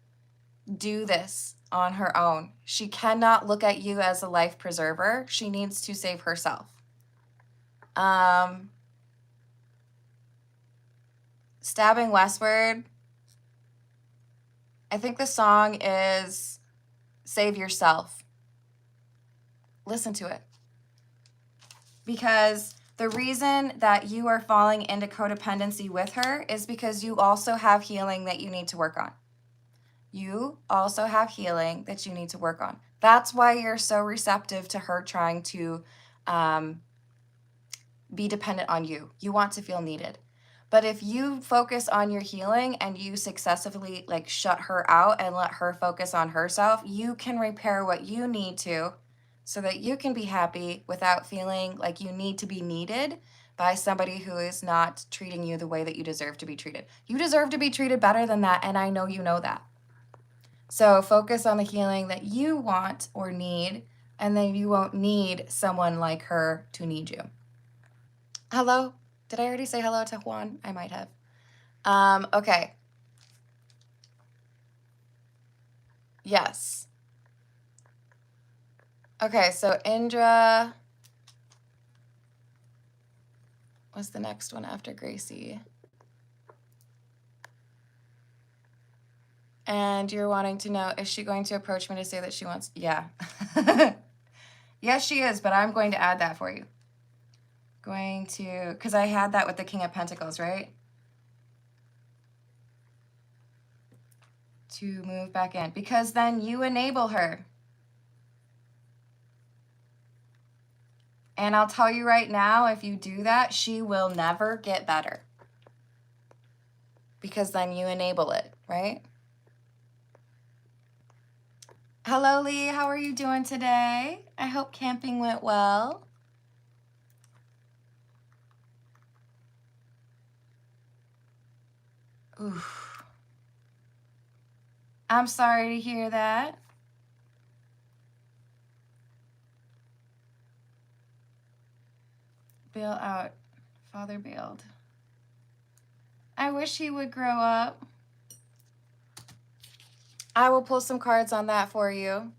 do this on her own. She cannot look at you as a life preserver. She needs to save herself. Stabbing Westward. I think the song is Save Yourself. Listen to it. Because the reason that you are falling into codependency with her is because you also have healing that you need to work on. You also have healing that you need to work on. That's why you're so receptive to her trying to be dependent on you. You want to feel needed. But if you focus on your healing and you successfully like shut her out and let her focus on herself, you can repair what you need to so that you can be happy without feeling like you need to be needed by somebody who is not treating you the way that you deserve to be treated. You deserve to be treated better than that, and I know you know that. So focus on the healing that you want or need, and then you won't need someone like her to need you. Hello? Did I already say hello to Juan? I might have. Okay. Yes. Okay, so Indra. What's the next one after Gracie? And you're wanting to know, is she going to approach me to say that she wants? Yeah. Yes, she is, but I'm going to add that for you. Going to, because I had that with the King of Pentacles, right? To move back in, because then you enable her. And I'll tell you right now, if you do that, she will never get better. Because then you enable it, right? Hello, Lee. How are you doing today? I hope camping went well. Oof. I'm sorry to hear that. Bail out. Father bailed. I wish he would grow up. I will pull some cards on that for you.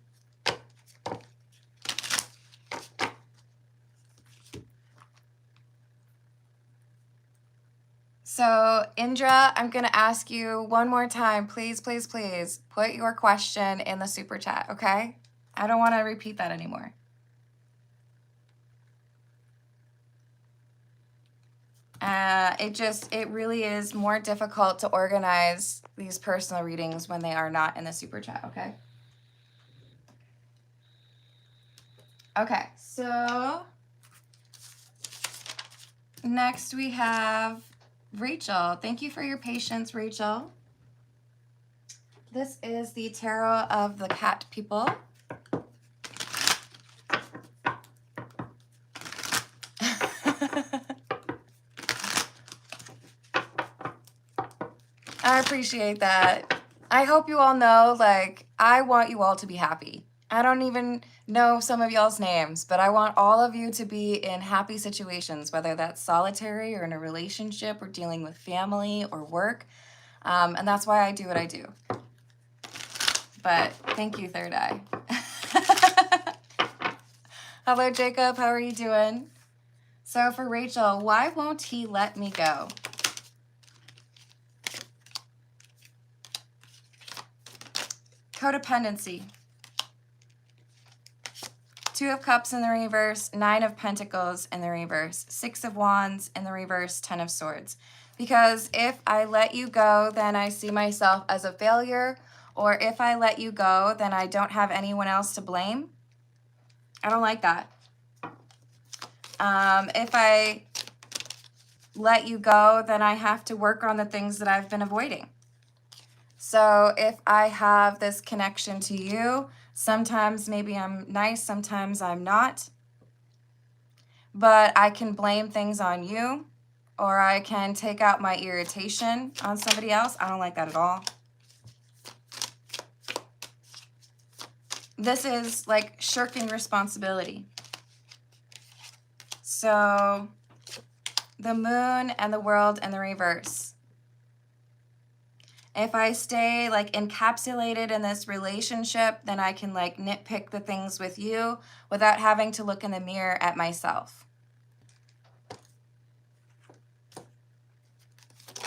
So, Indra, I'm going to ask you one more time. Please, please, please put your question in the super chat, okay? I don't want to repeat that anymore. It really is more difficult to organize these personal readings when they are not in the super chat, okay? Okay, so next we have Rachel. Thank you for your patience, Rachel. This is the Tarot of the Cat People. I appreciate that. I hope you all know, like, I want you all to be happy. I don't even know some of y'all's names, but I want all of you to be in happy situations, whether that's solitary or in a relationship or dealing with family or work. And that's why I do what I do. But thank you, third eye. Hello, Jacob. How are you doing? So for Rachel, why won't he let me go? Codependency. Two of Cups in the reverse, Nine of Pentacles in the reverse, Six of Wands in the reverse, Ten of Swords. Because if I let you go, then I see myself as a failure. Or if I let you go, then I don't have anyone else to blame. I don't like that. If I let you go, then I have to work on the things that I've been avoiding. So if I have this connection to you, sometimes maybe I'm nice, sometimes I'm not. But I can blame things on you, or I can take out my irritation on somebody else. I don't like that at all. This is like shirking responsibility. So the moon and the world in the reverse. If I stay like encapsulated in this relationship, then I can like nitpick the things with you without having to look in the mirror at myself.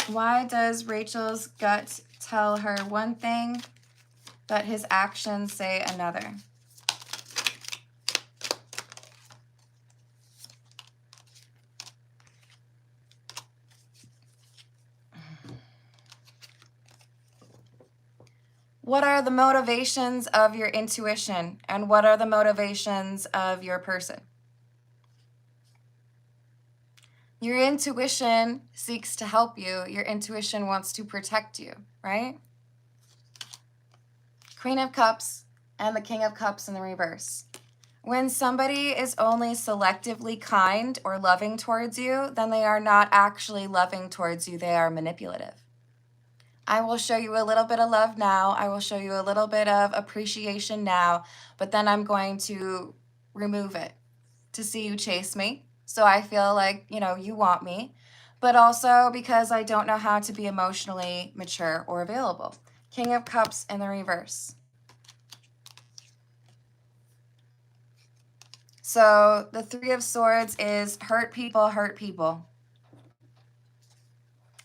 Why does Rachel's gut tell her one thing, but his actions say another? What are the motivations of your intuition, and what are the motivations of your person? Your intuition seeks to help you. Your intuition wants to protect you, right? Queen of Cups and the King of Cups in the reverse. When somebody is only selectively kind or loving towards you, then they are not actually loving towards you. They are manipulative. I will show you a little bit of love now. I will show you a little bit of appreciation now, but then I'm going to remove it to see you chase me. So I feel like, you know, you want me, but also because I don't know how to be emotionally mature or available. King of Cups in the reverse. So the Three of Swords is hurt people, hurt people.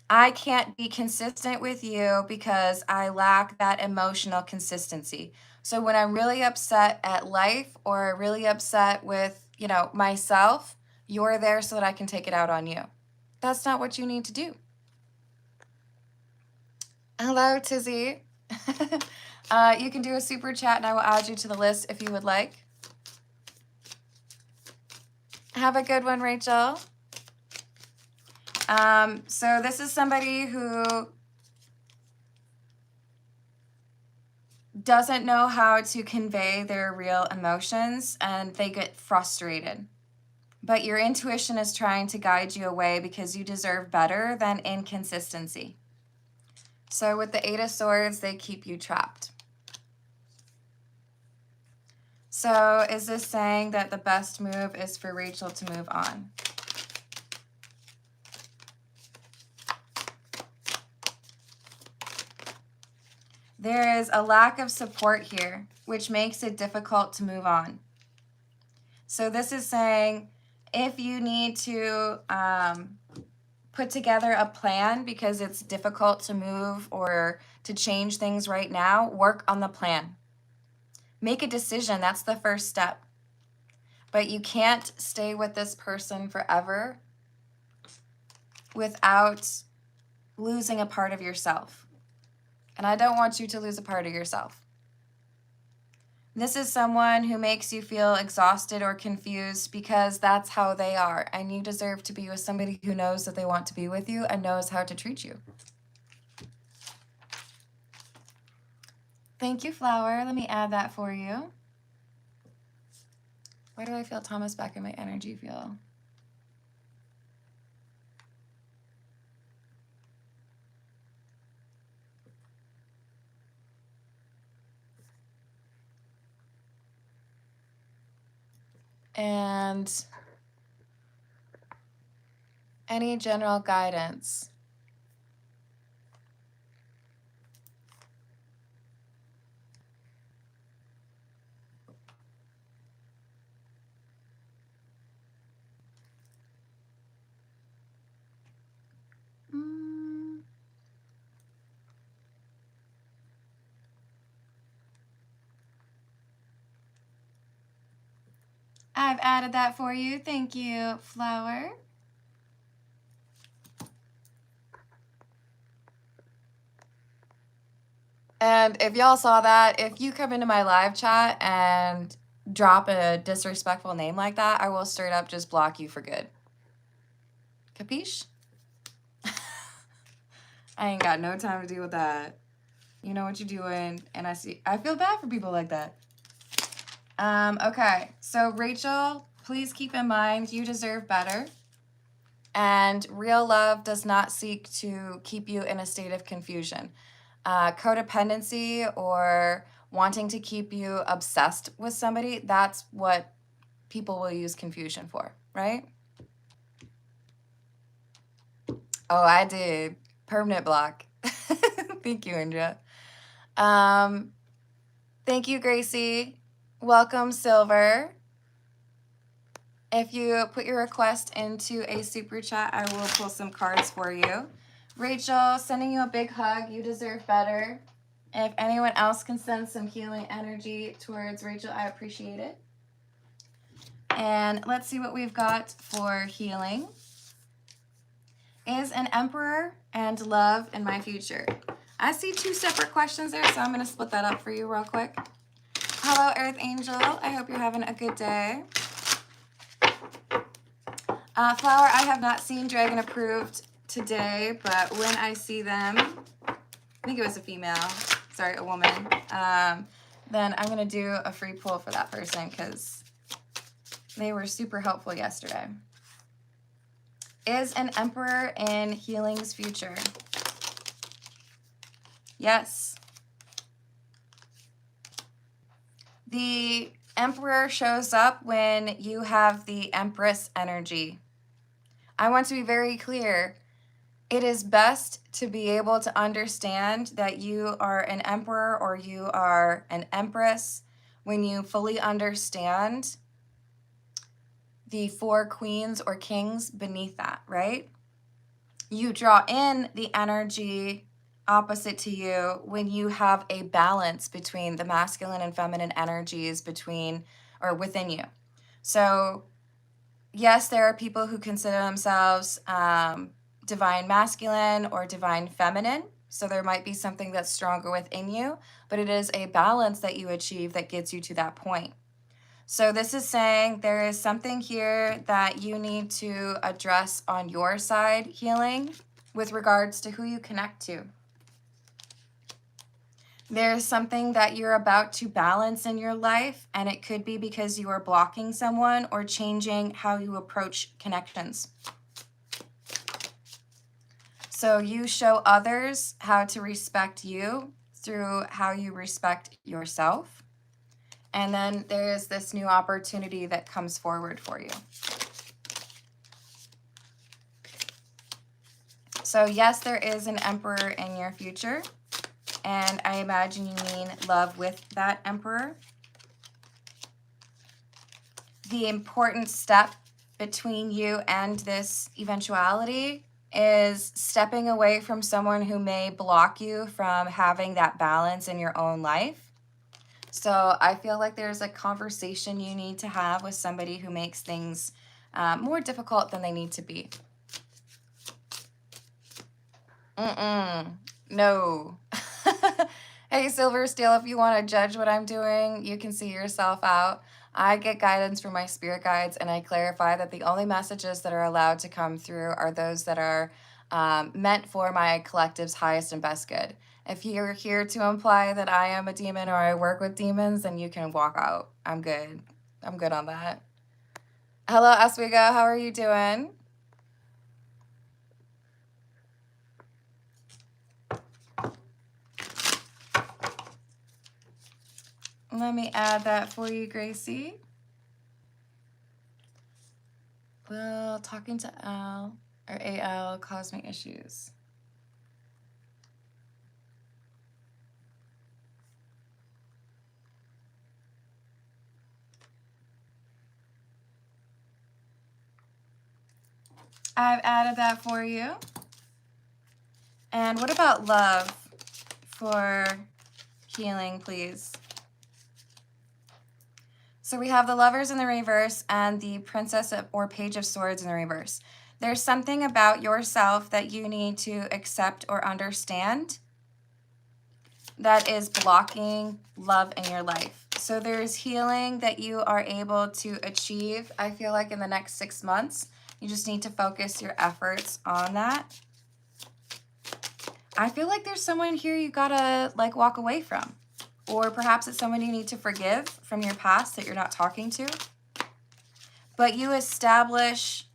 I can't be consistent with you because I lack that emotional consistency. So when I'm really upset at life or really upset with, you know, myself, you're there so that I can take it out on you. That's not what you need to do. Hello, Tizzy. You can do a super chat and I will add you to the list if you would like. Have a good one, Rachel. So this is somebody who doesn't know how to convey their real emotions and they get frustrated. But your intuition is trying to guide you away because you deserve better than inconsistency. So with the Eight of Swords, they keep you trapped. So is this saying that the best move is for Rachel to move on? There is a lack of support here, which makes it difficult to move on. So this is saying if you need to put together a plan because it's difficult to move or to change things right now, work on the plan. Make a decision. That's the first step. But you can't stay with this person forever without losing a part of yourself. And I don't want you to lose a part of yourself. This is someone who makes you feel exhausted or confused because that's how they are. And you deserve to be with somebody who knows that they want to be with you and knows how to treat you. Thank you, Flower. Let me add that for you. Why do I feel Thomas back in my energy field? And any general guidance. I've added that for you. Thank you, Flower. And if y'all saw that, if you come into my live chat and drop a disrespectful name like that, I will straight up just block you for good. Capiche? I ain't got no time to deal with that. You know what you're doing, and I feel bad for people like that. Okay, so Rachel, please keep in mind you deserve better. And real love does not seek to keep you in a state of confusion. Codependency or wanting to keep you obsessed with somebody, that's what people will use confusion for, right? Oh, I did. Permanent block. Thank you, Indra. Thank you, Gracie. Welcome, Silver. If you put your request into a super chat, I will pull some cards for you. Rachel, sending you a big hug. You deserve better. If anyone else can send some healing energy towards Rachel, I appreciate it. And let's see what we've got for healing. Is an emperor and love in my future? I see two separate questions there, so I'm going to split that up for you real quick. Hello, Earth Angel. I hope you're having a good day. Flower, I have not seen Dragon Approved today, but when I see them, I think it was a female, sorry, a woman, then I'm going to do a free pull for that person because they were super helpful yesterday. Is an emperor in healing's future? Yes. The emperor shows up when you have the empress energy. I want to be very clear. It is best to be able to understand that you are an emperor or you are an empress when you fully understand the four queens or kings beneath that, right? You draw in the energy opposite to you when you have a balance between the masculine and feminine energies between or within you. So yes, there are people who consider themselves divine masculine or divine feminine. So there might be something that's stronger within you, but it is a balance that you achieve that gets you to that point. So this is saying there is something here that you need to address on your side healing with regards to who you connect to. There's something that you're about to balance in your life, and it could be because you are blocking someone or changing how you approach connections. So you show others how to respect you through how you respect yourself. And then there is this new opportunity that comes forward for you. So yes, there is an emperor in your future. And I imagine you mean love with that emperor. The important step between you and this eventuality is stepping away from someone who may block you from having that balance in your own life. So I feel like there's a conversation you need to have with somebody who makes things more difficult than they need to be. No. Hey, Silver Steel, if you want to judge what I'm doing, you can see yourself out. I get guidance from my spirit guides, and I clarify that the only messages that are allowed to come through are those that are meant for my collective's highest and best good. If you're here to imply that I am a demon or I work with demons, then you can walk out. I'm good. I'm good on that. Hello, Oswego. How are you doing? Let me add that for you, Gracie. Will talking to Al or AL cause me issues? I've added that for you. And what about love for healing, please? So we have the Lovers in the reverse and the Princess or Page of Swords in the reverse. There's something about yourself that you need to accept or understand that is blocking love in your life. So there's healing that you are able to achieve, I feel like, in the next 6 months. You just need to focus your efforts on that. I feel like there's someone here you gotta like walk away from. Or perhaps it's someone you need to forgive from your past that you're not talking to. But you establish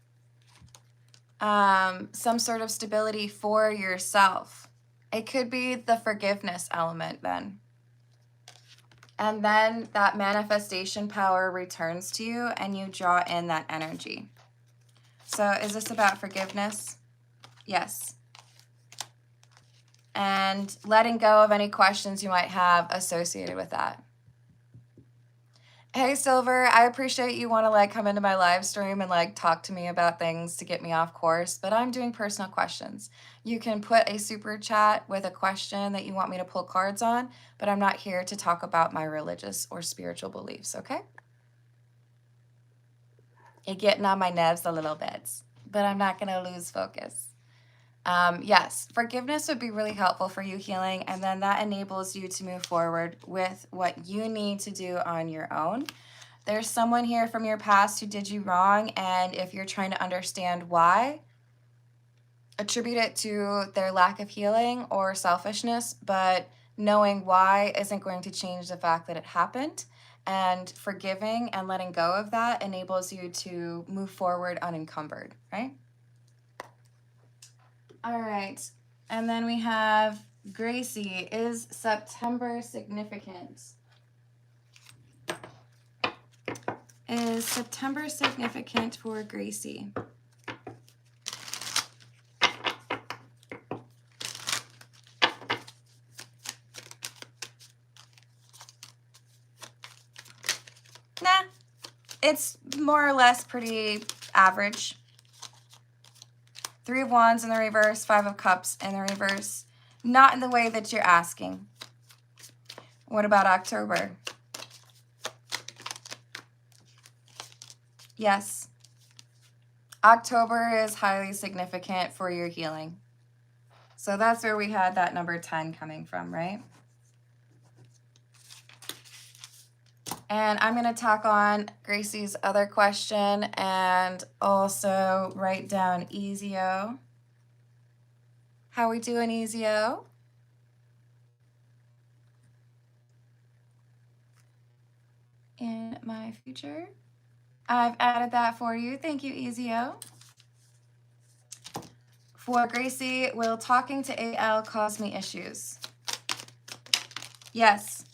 some sort of stability for yourself. It could be the forgiveness element then. And then that manifestation power returns to you and you draw in that energy. So is this about forgiveness? Yes. And letting go of any questions you might have associated with that. Hey, Silver, I appreciate you want to like come into my live stream and like talk to me about things to get me off course, but I'm doing personal questions. You can put a super chat with a question that you want me to pull cards on, but I'm not here to talk about my religious or spiritual beliefs, okay? You're getting on my nerves a little bit, but I'm not going to lose focus. Yes, forgiveness would be really helpful for you healing, and then that enables you to move forward with what you need to do on your own. There's someone here from your past who did you wrong, and if you're trying to understand why, attribute it to their lack of healing or selfishness, but knowing why isn't going to change the fact that it happened, and forgiving and letting go of that enables you to move forward unencumbered, right? All right, and then we have Gracie. Is September significant? Is September significant for Gracie? Nah, it's more or less pretty average. 3 of Wands in the reverse, 5 of Cups in the reverse. Not in the way that you're asking. What about October? Yes. October is highly significant for your healing. So that's where we had that number 10 coming from, right? And I'm going to tack on Gracie's other question and also write down Ezio. How we doing, Ezio? In my future. I've added that for you. Thank you, Ezio. For Gracie, will talking to AL cause me issues? Yes.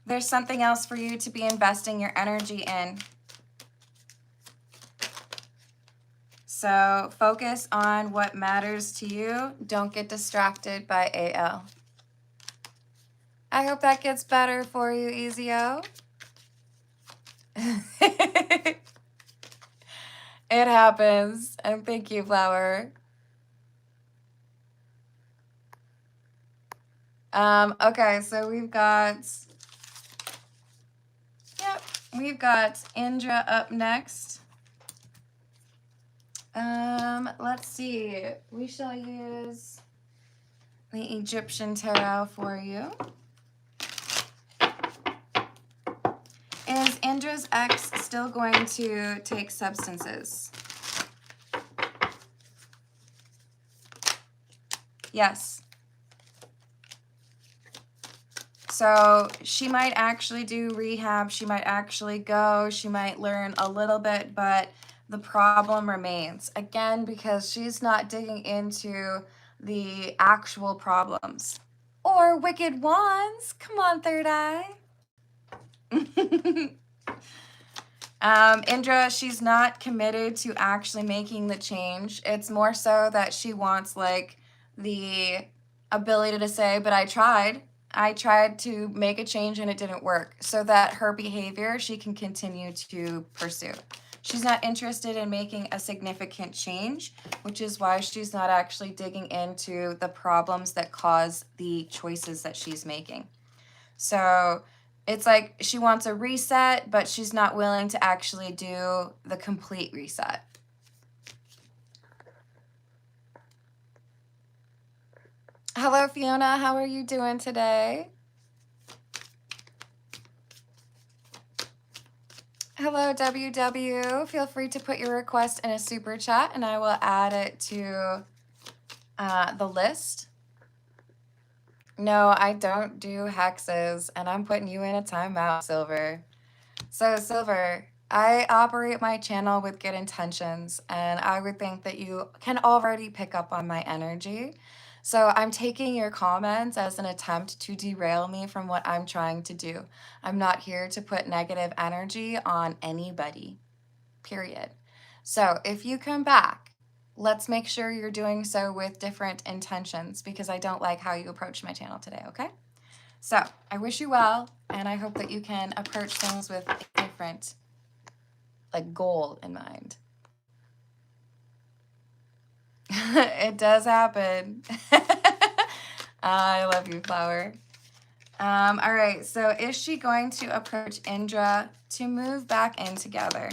There's something else for you to be investing your energy in. So focus on what matters to you. Don't get distracted by AL. I hope that gets better for you, Ezio. It happens. And thank you, Flower. Okay, so we've got Indra up next. Let's see. We shall use the Egyptian tarot for you. Is Indra's ex still going to take substances? Yes. So she might actually do rehab. She might actually go. She might learn a little bit, but the problem remains. Again, because she's not digging into the actual problems. Or wicked wands. Come on, third eye. Indra, she's not committed to actually making the change. It's more so that she wants like the ability to say, but I tried. I tried to make a change and it didn't work, so that her behavior she can continue to pursue. She's not interested in making a significant change, which is why she's not actually digging into the problems that cause the choices that she's making. So it's like she wants a reset, but she's not willing to actually do the complete reset. Hello, Fiona. How are you doing today? Hello, WW. Feel free to put your request in a super chat and I will add it to the list. No, I don't do hexes, and I'm putting you in a timeout, Silver. So, Silver, I operate my channel with good intentions, and I would think that you can already pick up on my energy. So, I'm taking your comments as an attempt to derail me from what I'm trying to do. I'm not here to put negative energy on anybody, period. So, if you come back, let's make sure you're doing so with different intentions, because I don't like how you approach my channel today, okay? So I wish you well, and I hope that you can approach things with a different goal in mind. It does happen. I love you, Flower. All right, so is she going to approach Indra to move back in together?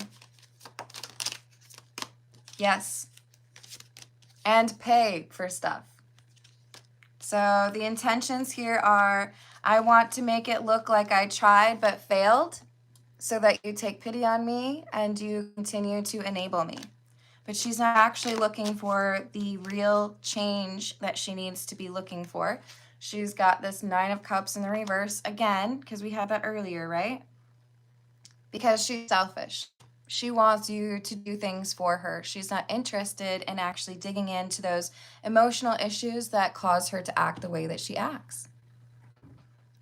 Yes. And pay for stuff. So the intentions here are, I want to make it look like I tried but failed, so that you take pity on me and you continue to enable me. But she's not actually looking for the real change that she needs to be looking for. She's got this 9 of Cups in the reverse again, because we had that earlier, right? Because she's selfish. She wants you to do things for her. She's not interested in actually digging into those emotional issues that cause her to act the way that she acts.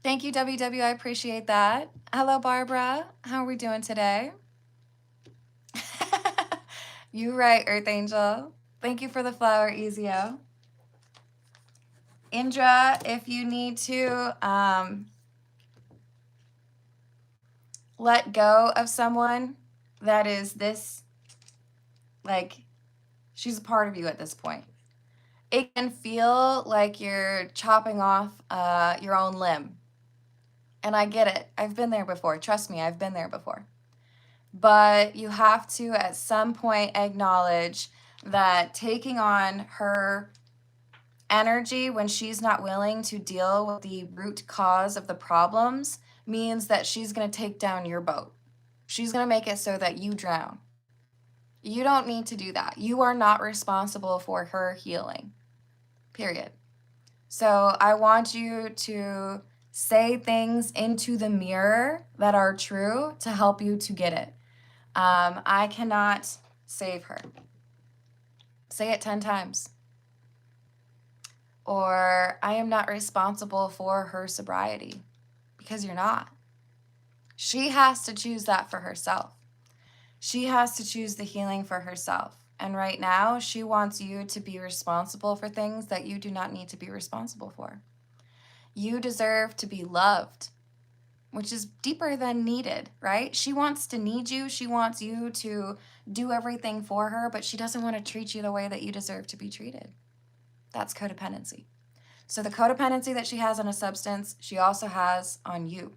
Thank you, WW. I appreciate that. Hello, Barbara. How are we doing today? You right, Earth Angel. Thank you for the flower, Ezio. Indra, if you need to let go of someone that is this, she's a part of you at this point. It can feel like you're chopping off your own limb. And I get it. I've been there before. Trust me, I've been there before. But you have to, at some point, acknowledge that taking on her energy when she's not willing to deal with the root cause of the problems means that she's going to take down your boat. She's going to make it so that you drown. You don't need to do that. You are not responsible for her healing, period. So I want you to say things into the mirror that are true to help you to get it. I cannot save her. Say it 10 times. Or I am not responsible for her sobriety, because you're not. She has to choose that for herself. She has to choose the healing for herself. And right now, she wants you to be responsible for things that you do not need to be responsible for. You deserve to be loved, which is deeper than needed, right? She wants to need you. She wants you to do everything for her, but she doesn't want to treat you the way that you deserve to be treated. That's codependency. So the codependency that she has on a substance, she also has on you.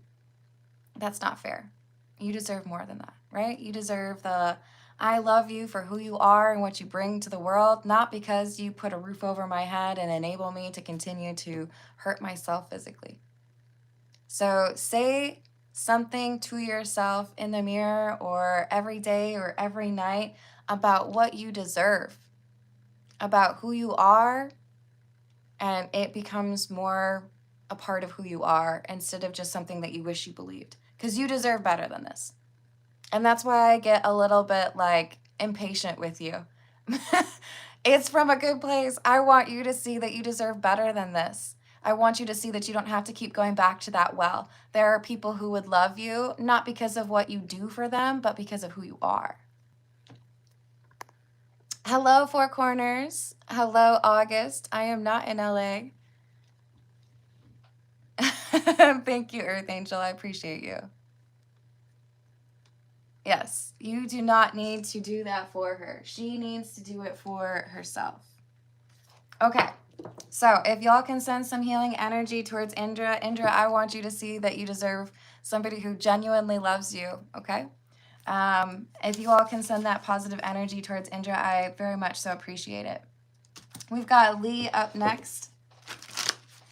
That's not fair. You deserve more than that, right? You deserve the, I love you for who you are and what you bring to the world, not because you put a roof over my head and enable me to continue to hurt myself physically. So say something to yourself in the mirror or every day or every night about what you deserve, about who you are, and it becomes more a part of who you are instead of just something that you wish you believed, because you deserve better than this. And that's why I get a little bit impatient with you. It's from a good place. I want you to see that you deserve better than this. I want you to see that you don't have to keep going back to that well. There are people who would love you, not because of what you do for them, but because of who you are. Hello, Four Corners. Hello, August. I am not in LA. Thank you, Earth Angel. I appreciate you. Yes, you do not need to do that for her. She needs to do it for herself. Okay, so if y'all can send some healing energy towards Indra, I want you to see that you deserve somebody who genuinely loves you, okay? If you all can send that positive energy towards Indra, I very much so appreciate it. We've got Lee up next,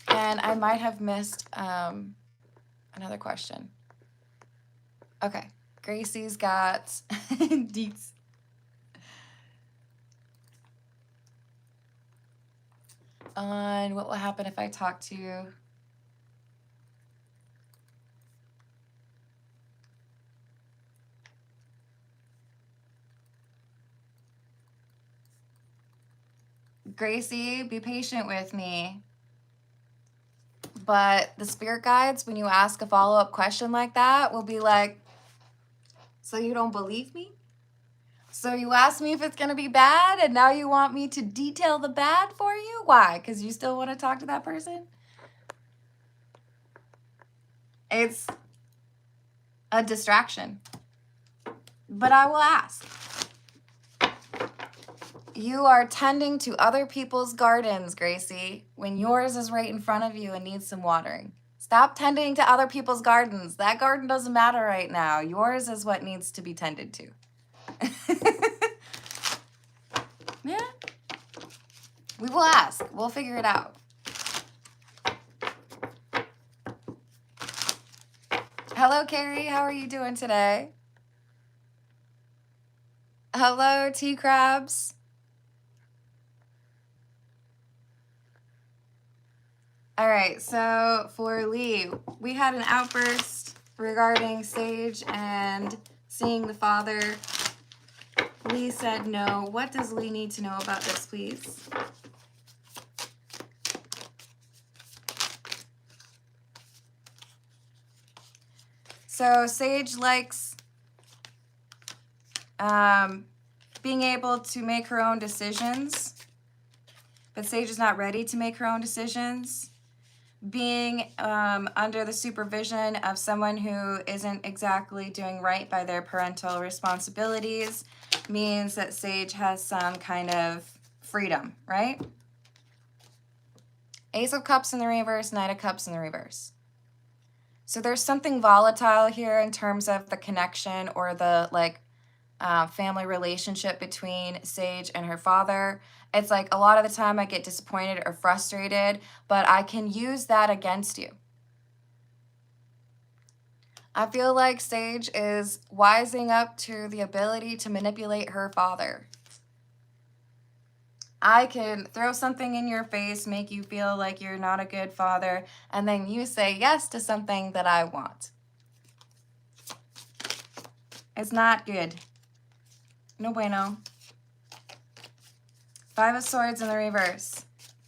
and I might have missed another question. Okay, Gracie's got deets. On what will happen if I talk to you. Gracie, be patient with me. But the spirit guides, when you ask a follow-up question like that, will be like, so you don't believe me? So you asked me if it's going to be bad, and now you want me to detail the bad for you? Why? Because you still want to talk to that person? It's a distraction. But I will ask. You are tending to other people's gardens, Gracie, when yours is right in front of you and needs some watering. Stop tending to other people's gardens. That garden doesn't matter right now. Yours is what needs to be tended to. Yeah. We will ask. We'll figure it out. Hello, Carrie. How are you doing today? Hello, Tea Crabs. All right, so for Lee, we had an outburst regarding Sage and seeing the father. Lee said no. What does Lee need to know about this, please? So Sage likes being able to make her own decisions, but Sage is not ready to make her own decisions. Being under the supervision of someone who isn't exactly doing right by their parental responsibilities means that Sage has some kind of freedom, right? Ace of Cups in the reverse, Knight of Cups in the reverse. So there's something volatile here in terms of the connection or the family relationship between Sage and her father. It's like a lot of the time I get disappointed or frustrated, but I can use that against you. I feel like Sage is wising up to the ability to manipulate her father. I can throw something in your face, make you feel like you're not a good father, and then you say yes to something that I want. It's not good. No bueno. Five of Swords in the reverse.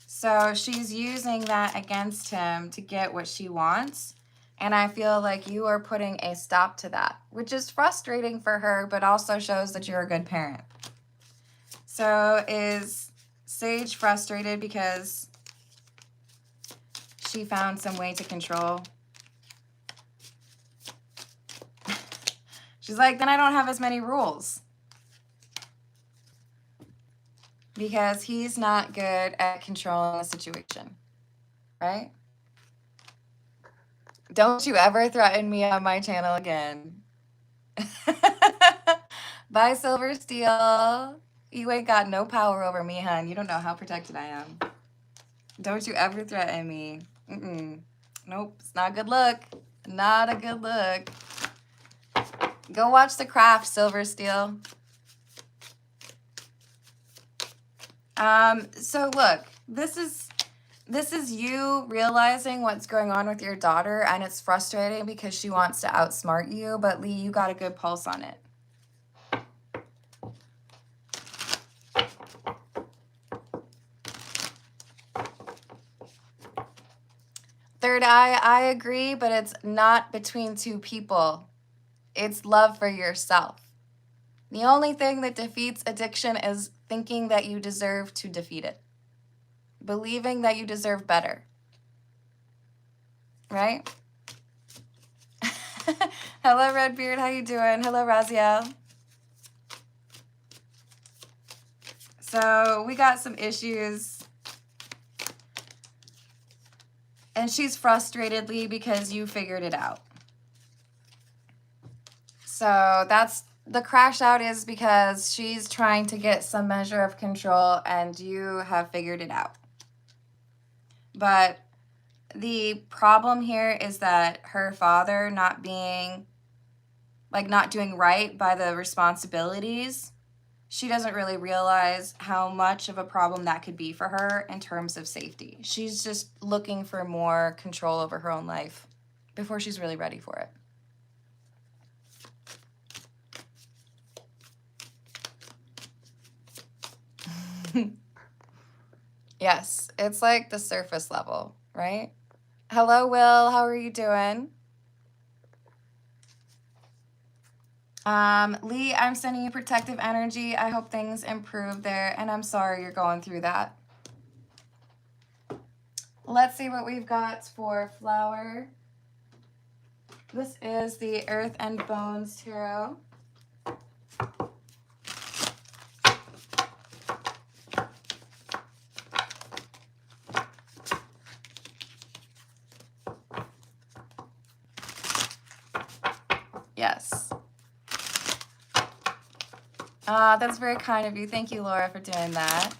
So she's using that against him to get what she wants. And I feel like you are putting a stop to that, which is frustrating for her, but also shows that you're a good parent. So is Sage frustrated because she found some way to control? She's like, then I don't have as many rules. Because he's not good at controlling the situation, right? Don't you ever threaten me on my channel again. Bye, Silver Steel. You ain't got no power over me, hon. You don't know how protected I am. Don't you ever threaten me. Nope, it's not a good look. Not a good look. Go watch The Craft, Silver Steel. So look, this is you realizing what's going on with your daughter, and it's frustrating because she wants to outsmart you, but Lee, you got a good pulse on it. Third eye, I agree, but it's not between two people. It's love for yourself. The only thing that defeats addiction is thinking that you deserve to defeat it. Believing that you deserve better. Right? Hello, Redbeard. How you doing? Hello, Raziel. So we got some issues. And she's frustrated, Lee, because you figured it out. So that's the crash out is because she's trying to get some measure of control and you have figured it out. But the problem here is that her father not doing right by the responsibilities, she doesn't really realize how much of a problem that could be for her in terms of safety. She's just looking for more control over her own life before she's really ready for it. Yes, it's like the surface level, right? Hello, Will. How are you doing? Lee, I'm sending you protective energy. I hope things improve there, and I'm sorry you're going through that. Let's see what we've got for Flower. This is the Earth and Bones Tarot. Yes. That's very kind of you. Thank you, Laura, for doing that.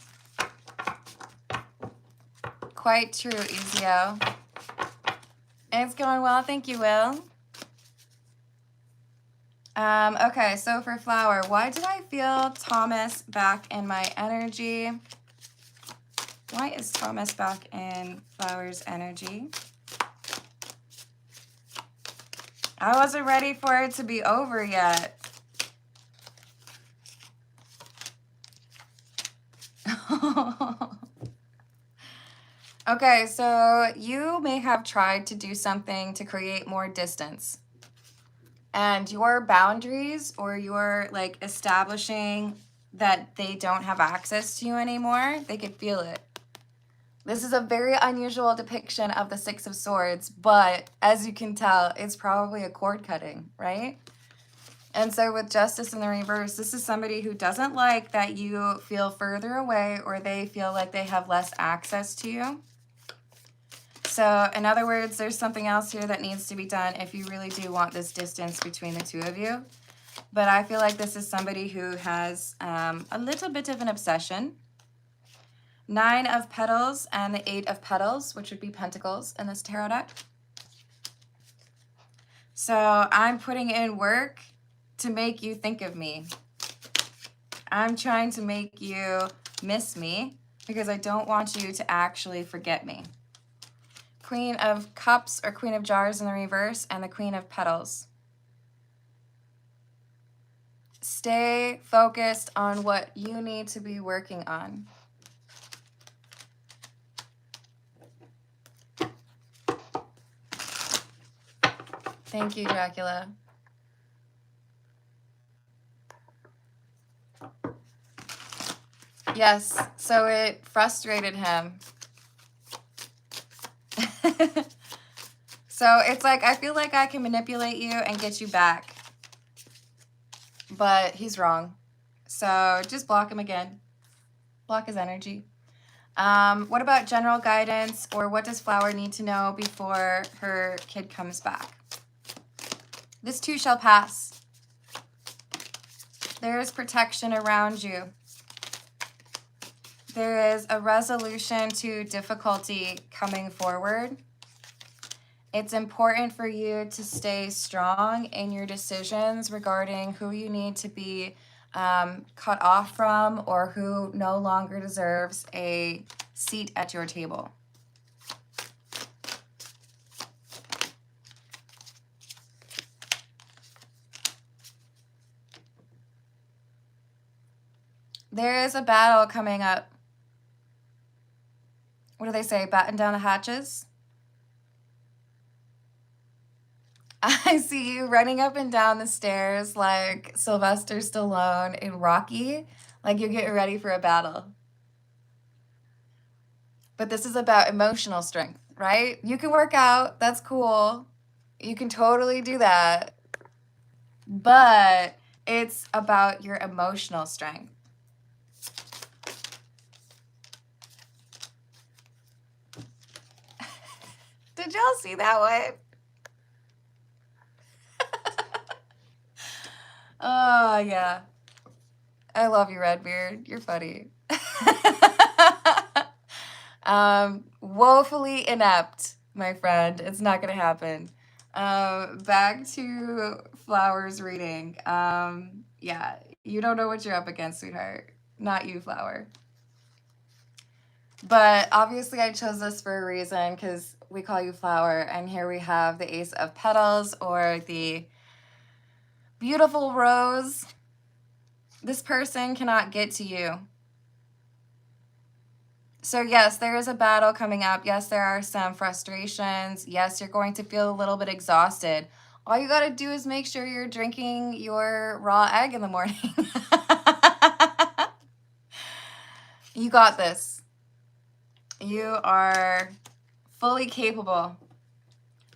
Quite true, Ezio. It's going well. Thank you, Will. Okay, so for Flower, why did I feel Thomas back in my energy? Why is Thomas back in Flower's energy? I wasn't ready for it to be over yet. Okay, so you may have tried to do something to create more distance. And your boundaries, or your like establishing that they don't have access to you anymore, they could feel it. This is a very unusual depiction of the Six of Swords, but as you can tell, it's probably a cord cutting, right? And so with Justice in the reverse, this is somebody who doesn't like that you feel further away or they feel like they have less access to you. So in other words, there's something else here that needs to be done if you really do want this distance between the two of you. But I feel like this is somebody who has a little bit of an obsession. 9 of Petals and the 8 of Petals, which would be Pentacles in this tarot deck. So I'm putting in work to make you think of me. I'm trying to make you miss me because I don't want you to actually forget me. Queen of Cups or Queen of Jars in the reverse and the Queen of Petals. Stay focused on what you need to be working on. Thank you, Dracula. Yes, so it frustrated him. So it's like, I feel like I can manipulate you and get you back. But he's wrong. So just block him again. Block his energy. What about general guidance, or what does Flower need to know before her kid comes back? This too shall pass. There is protection around you. There is a resolution to difficulty coming forward. It's important for you to stay strong in your decisions regarding who you need to be cut off from or who no longer deserves a seat at your table. There is a battle coming up. What do they say? Batten down the hatches? I see you running up and down the stairs like Sylvester Stallone in Rocky, like you're getting ready for a battle. But this is about emotional strength, right? You can work out, that's cool. You can totally do that. But it's about your emotional strength. Did y'all see that one? Oh, yeah. I love you, Redbeard. You're funny. Woefully inept, my friend. It's not going to happen. Back to Flower's reading. Yeah, you don't know what you're up against, sweetheart. Not you, Flower. But obviously I chose this for a reason because we call you Flower, and here we have the Ace of Petals, or the beautiful rose. This person cannot get to you. So yes, there is a battle coming up. Yes, there are some frustrations. Yes, you're going to feel a little bit exhausted. All you got to do is make sure you're drinking your raw egg in the morning. You got this. You are fully capable.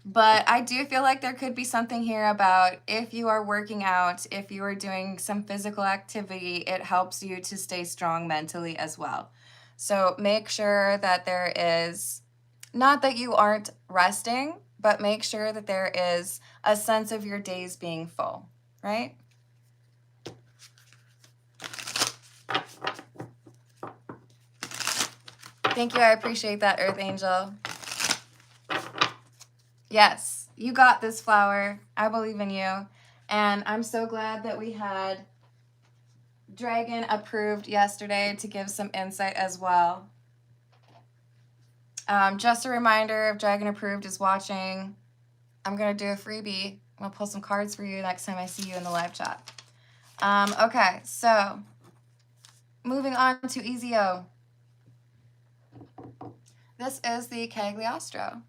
But I do feel like there could be something here about if you are working out, if you are doing some physical activity, it helps you to stay strong mentally as well. So make sure that there is, not that you aren't resting, but make sure that there is a sense of your days being full, right? Thank you. I appreciate that, Earth Angel. Yes, you got this, Flower. I believe in you. And I'm so glad that we had Dragon approved yesterday to give some insight as well. Just a reminder, if Dragon approved is watching, I'm going to do a freebie. I'm going to pull some cards for you next time I see you in the live chat. Okay, so moving on to Ezio. This is the Cagliostro.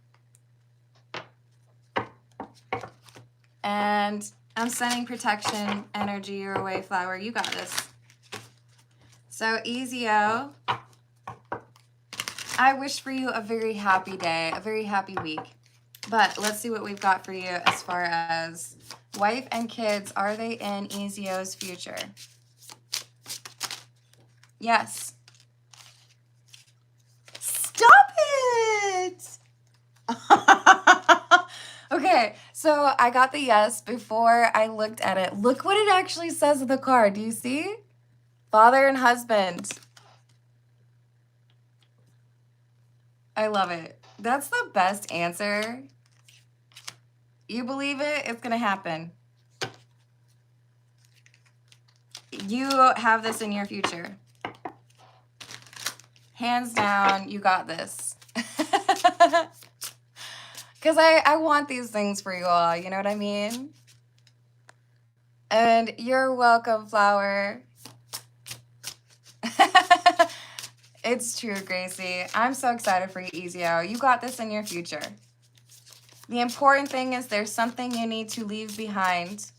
And I'm sending protection energy your way, Flower. You got this. So, Ezio, I wish for you a very happy day, a very happy week. But let's see what we've got for you as far as wife and kids. Are they in Ezio's future? Yes. Stop it! Okay, so I got the yes before I looked at it. Look what it actually says in the card. Do you see? Father and husband. I love it. That's the best answer. You believe it, it's going to happen. You have this in your future. Hands down, you got this. Because I want these things for you all, you know what I mean? And you're welcome, Flower. It's true, Gracie. I'm so excited for you, Ezio. You got this in your future. The important thing is there's something you need to leave behind.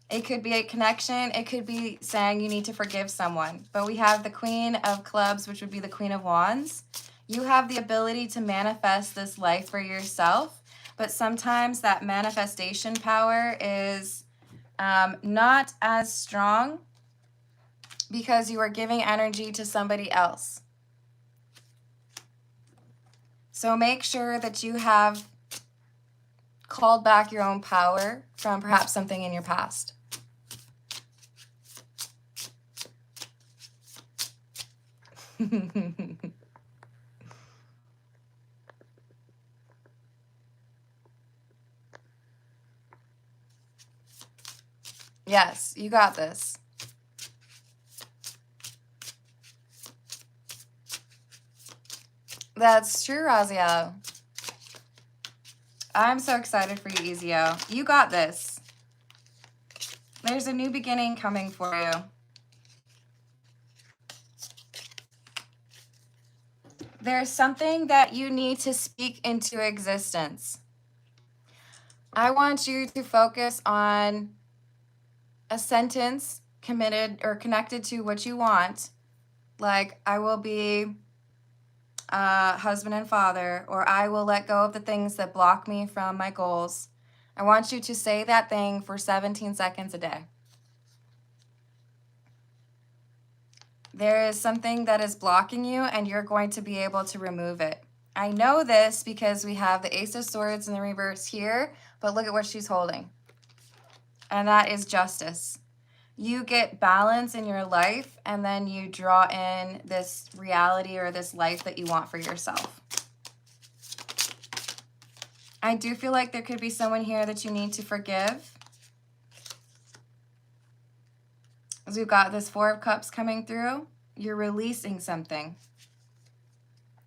It could be a connection. It could be saying you need to forgive someone. But we have the Queen of Clubs, which would be the Queen of Wands. You have the ability to manifest this life for yourself. But sometimes that manifestation power is not as strong because you are giving energy to somebody else. So make sure that you have called back your own power from perhaps something in your past. Yes, you got this. That's true, Raziel. I'm so excited for you, Ezio. You got this. There's a new beginning coming for you. There's something that you need to speak into existence. I want you to focus on a sentence committed or connected to what you want, like I will be husband and father, or I will let go of the things that block me from my goals. I want you to say that thing for 17 seconds a day. There is something that is blocking you, and you're going to be able to remove it. I know this because we have the Ace of Swords in the reverse here, but look at what she's holding. And that is justice. You get balance in your life, and then you draw in this reality or this life that you want for yourself. I do feel like there could be someone here that you need to forgive. As we've got this Four of Cups coming through, you're releasing something.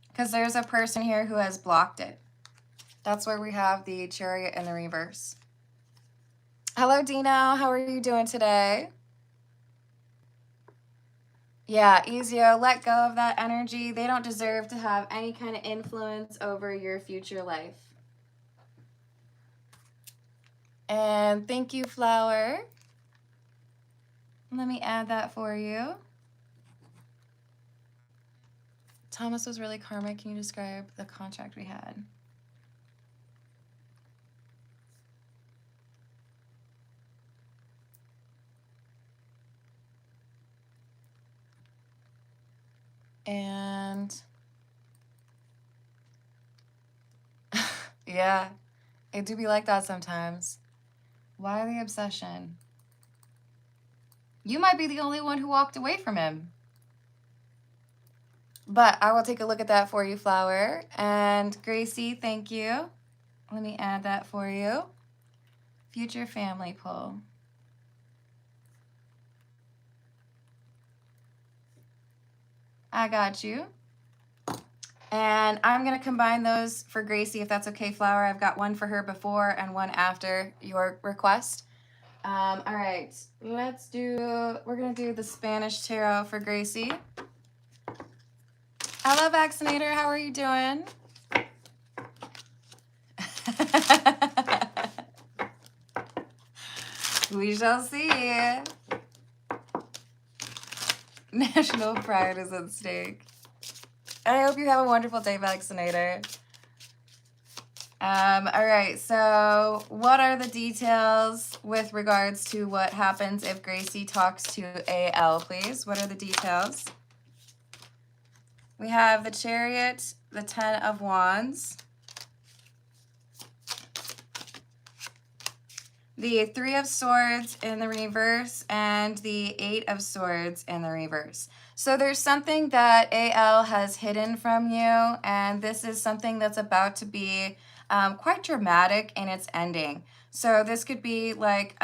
Because there's a person here who has blocked it. That's where we have the Chariot in the reverse. Hello, Dino. How are you doing today? Yeah, Ezio, let go of that energy. They don't deserve to have any kind of influence over your future life. And thank you, Flower. Let me add that for you. Thomas was really karmic. Can you describe the contract we had? And yeah, it do be like that sometimes. Why the obsession? You might be the only one who walked away from him. But I will take a look at that for you, Flower. And Gracie, thank you. Let me add that for you. Future family pull. I got you. And I'm going to combine those for Gracie, if that's okay, Flower. I've got one for her before and one after your request. All right, we're going to do the Spanish Tarot for Gracie. Hello, Vaccinator. How are you doing? We shall see. National pride is at stake. I hope you have a wonderful day, Vaccinator. All right, so what are the details with regards to what happens if Gracie talks to AL, please? What are the details? We have the Chariot, the 10 of Wands, the 3 of Swords in the reverse, and the 8 of Swords in the reverse. So there's something that AL has hidden from you, and this is something that's about to be quite dramatic in its ending. So this could be like,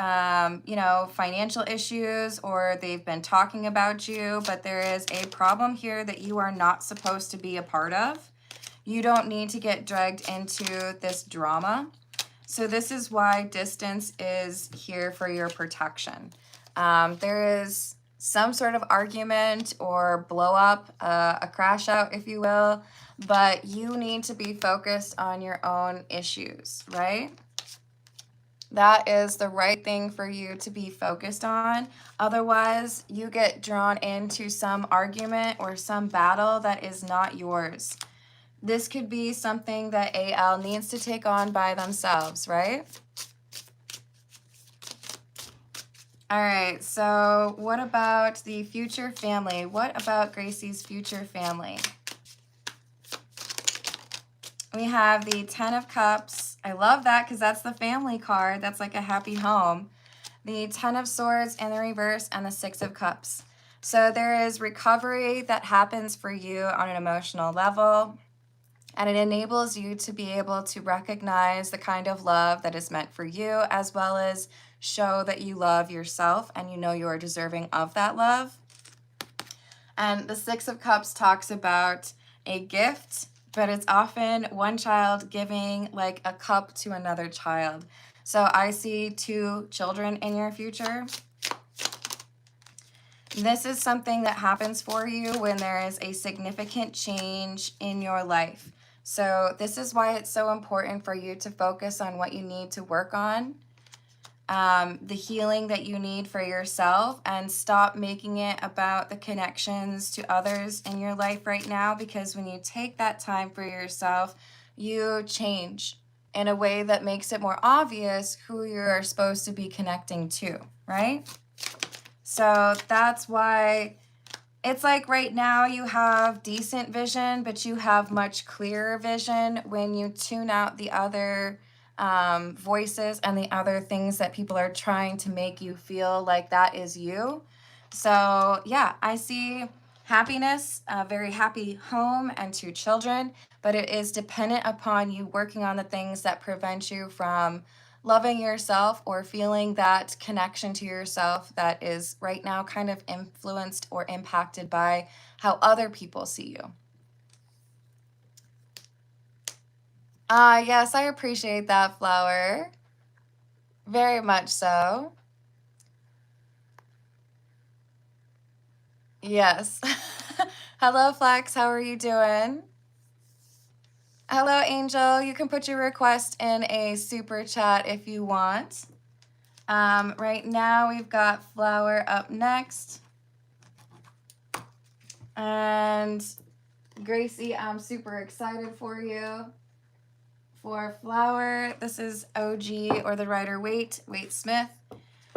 you know, financial issues, or they've been talking about you, but there is a problem here that you are not supposed to be a part of. You don't need to get dragged into this drama. So this is why distance is here for your protection. There is some sort of argument or blow up, a crash out, if you will, but you need to be focused on your own issues, right? That is the right thing for you to be focused on. Otherwise, you get drawn into some argument or some battle that is not yours. This could be something that AL needs to take on by themselves, right? All right, so what about the future family? What about Gracie's future family? We have the 10 of Cups. I love that because that's the family card. That's like a happy home. The 10 of Swords in the reverse and the 6 of Cups. So there is recovery that happens for you on an emotional level, and it enables you to be able to recognize the kind of love that is meant for you, as well as show that you love yourself and you know you are deserving of that love. And the 6 of Cups talks about a gift, but it's often one child giving like a cup to another child. So I see 2 children in your future. This is something that happens for you when there is a significant change in your life. So this is why it's so important for you to focus on what you need to work on, the healing that you need for yourself, and stop making it about the connections to others in your life right now, because when you take that time for yourself, you change in a way that makes it more obvious who you're supposed to be connecting to, right? So that's why it's like right now you have decent vision, but you have much clearer vision when you tune out the other voices and the other things that people are trying to make you feel like that is you. So yeah, I see happiness, a very happy home and 2 children, but it is dependent upon you working on the things that prevent you from loving yourself or feeling that connection to yourself that is right now kind of influenced or impacted by how other people see you. Yes, I appreciate that, Flower. Very much so. Yes. Hello, Flex. How are you doing? Hello, Angel. You can put your request in a super chat if you want. Right now, we've got Flower up next. And Gracie, I'm super excited for you. For Flower, this is OG, or the writer Waite Smith.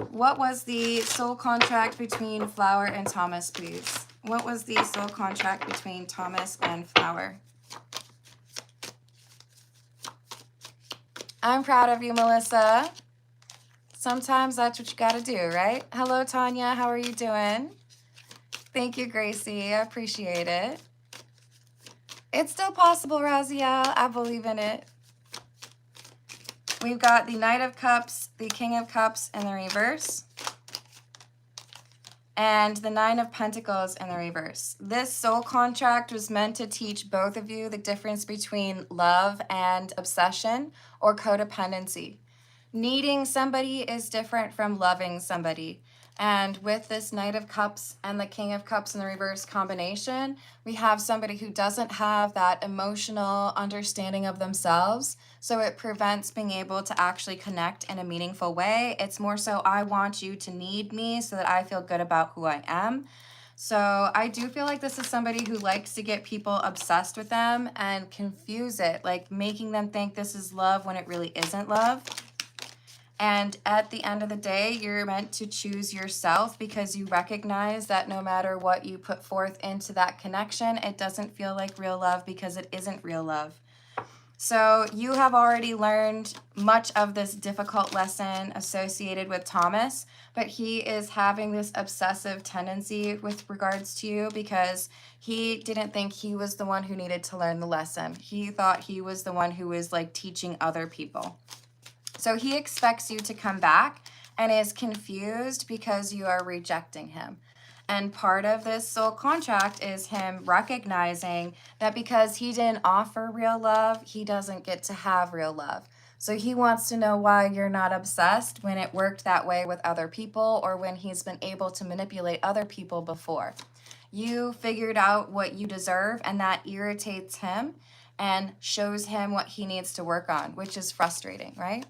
What was the soul contract between Flower and Thomas, please? What was the soul contract between Thomas and Flower? I'm proud of you, Melissa. Sometimes that's what you gotta do, right? Hello, Tanya. How are you doing? Thank you, Gracie. I appreciate it. It's still possible, Raziel. I believe in it. We've got the Knight of Cups, the King of Cups in the reverse, and the Nine of Pentacles in the reverse. This soul contract was meant to teach both of you the difference between love and obsession or codependency. Needing somebody is different from loving somebody. And with this Knight of Cups and the King of Cups in the reverse combination, we have somebody who doesn't have that emotional understanding of themselves. So it prevents being able to actually connect in a meaningful way. It's more so, I want you to need me so that I feel good about who I am. So I do feel like this is somebody who likes to get people obsessed with them and confuse it, like making them think this is love when it really isn't love. And at the end of the day, you're meant to choose yourself because you recognize that no matter what you put forth into that connection, it doesn't feel like real love because it isn't real love. So you have already learned much of this difficult lesson associated with Thomas, but he is having this obsessive tendency with regards to you because he didn't think he was the one who needed to learn the lesson. He thought he was the one who was like teaching other people. So he expects you to come back and is confused because you are rejecting him. And part of this soul contract is him recognizing that because he didn't offer real love, he doesn't get to have real love. So he wants to know why you're not obsessed when it worked that way with other people or when he's been able to manipulate other people before. You figured out what you deserve, and that irritates him and shows him what he needs to work on, which is frustrating, right?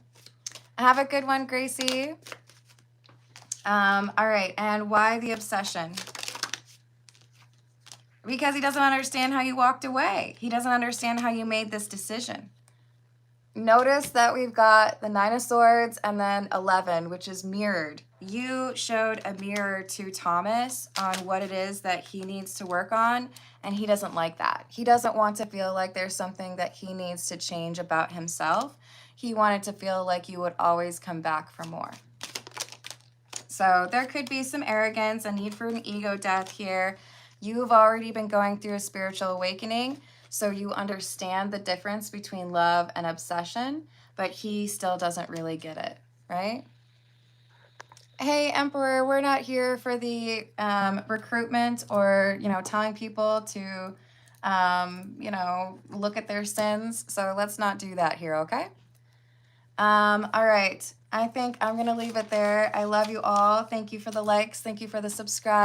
Have a good one, Gracie. All right, and why the obsession? Because he doesn't understand how you walked away. He doesn't understand how you made this decision. Notice that we've got the Nine of Swords and then 11, which is mirrored. You showed a mirror to Thomas on what it is that he needs to work on, and he doesn't like that. He doesn't want to feel like there's something that he needs to change about himself. He wanted to feel like you would always come back for more. So there could be some arrogance, a need for an ego death here. You've already been going through a spiritual awakening, so you understand the difference between love and obsession, but he still doesn't really get it, right? Hey, Emperor, we're not here for the recruitment or, telling people to, look at their sins. So let's not do that here, okay? All right. I think I'm going to leave it there. I love you all. Thank you for the likes. Thank you for the subscribe.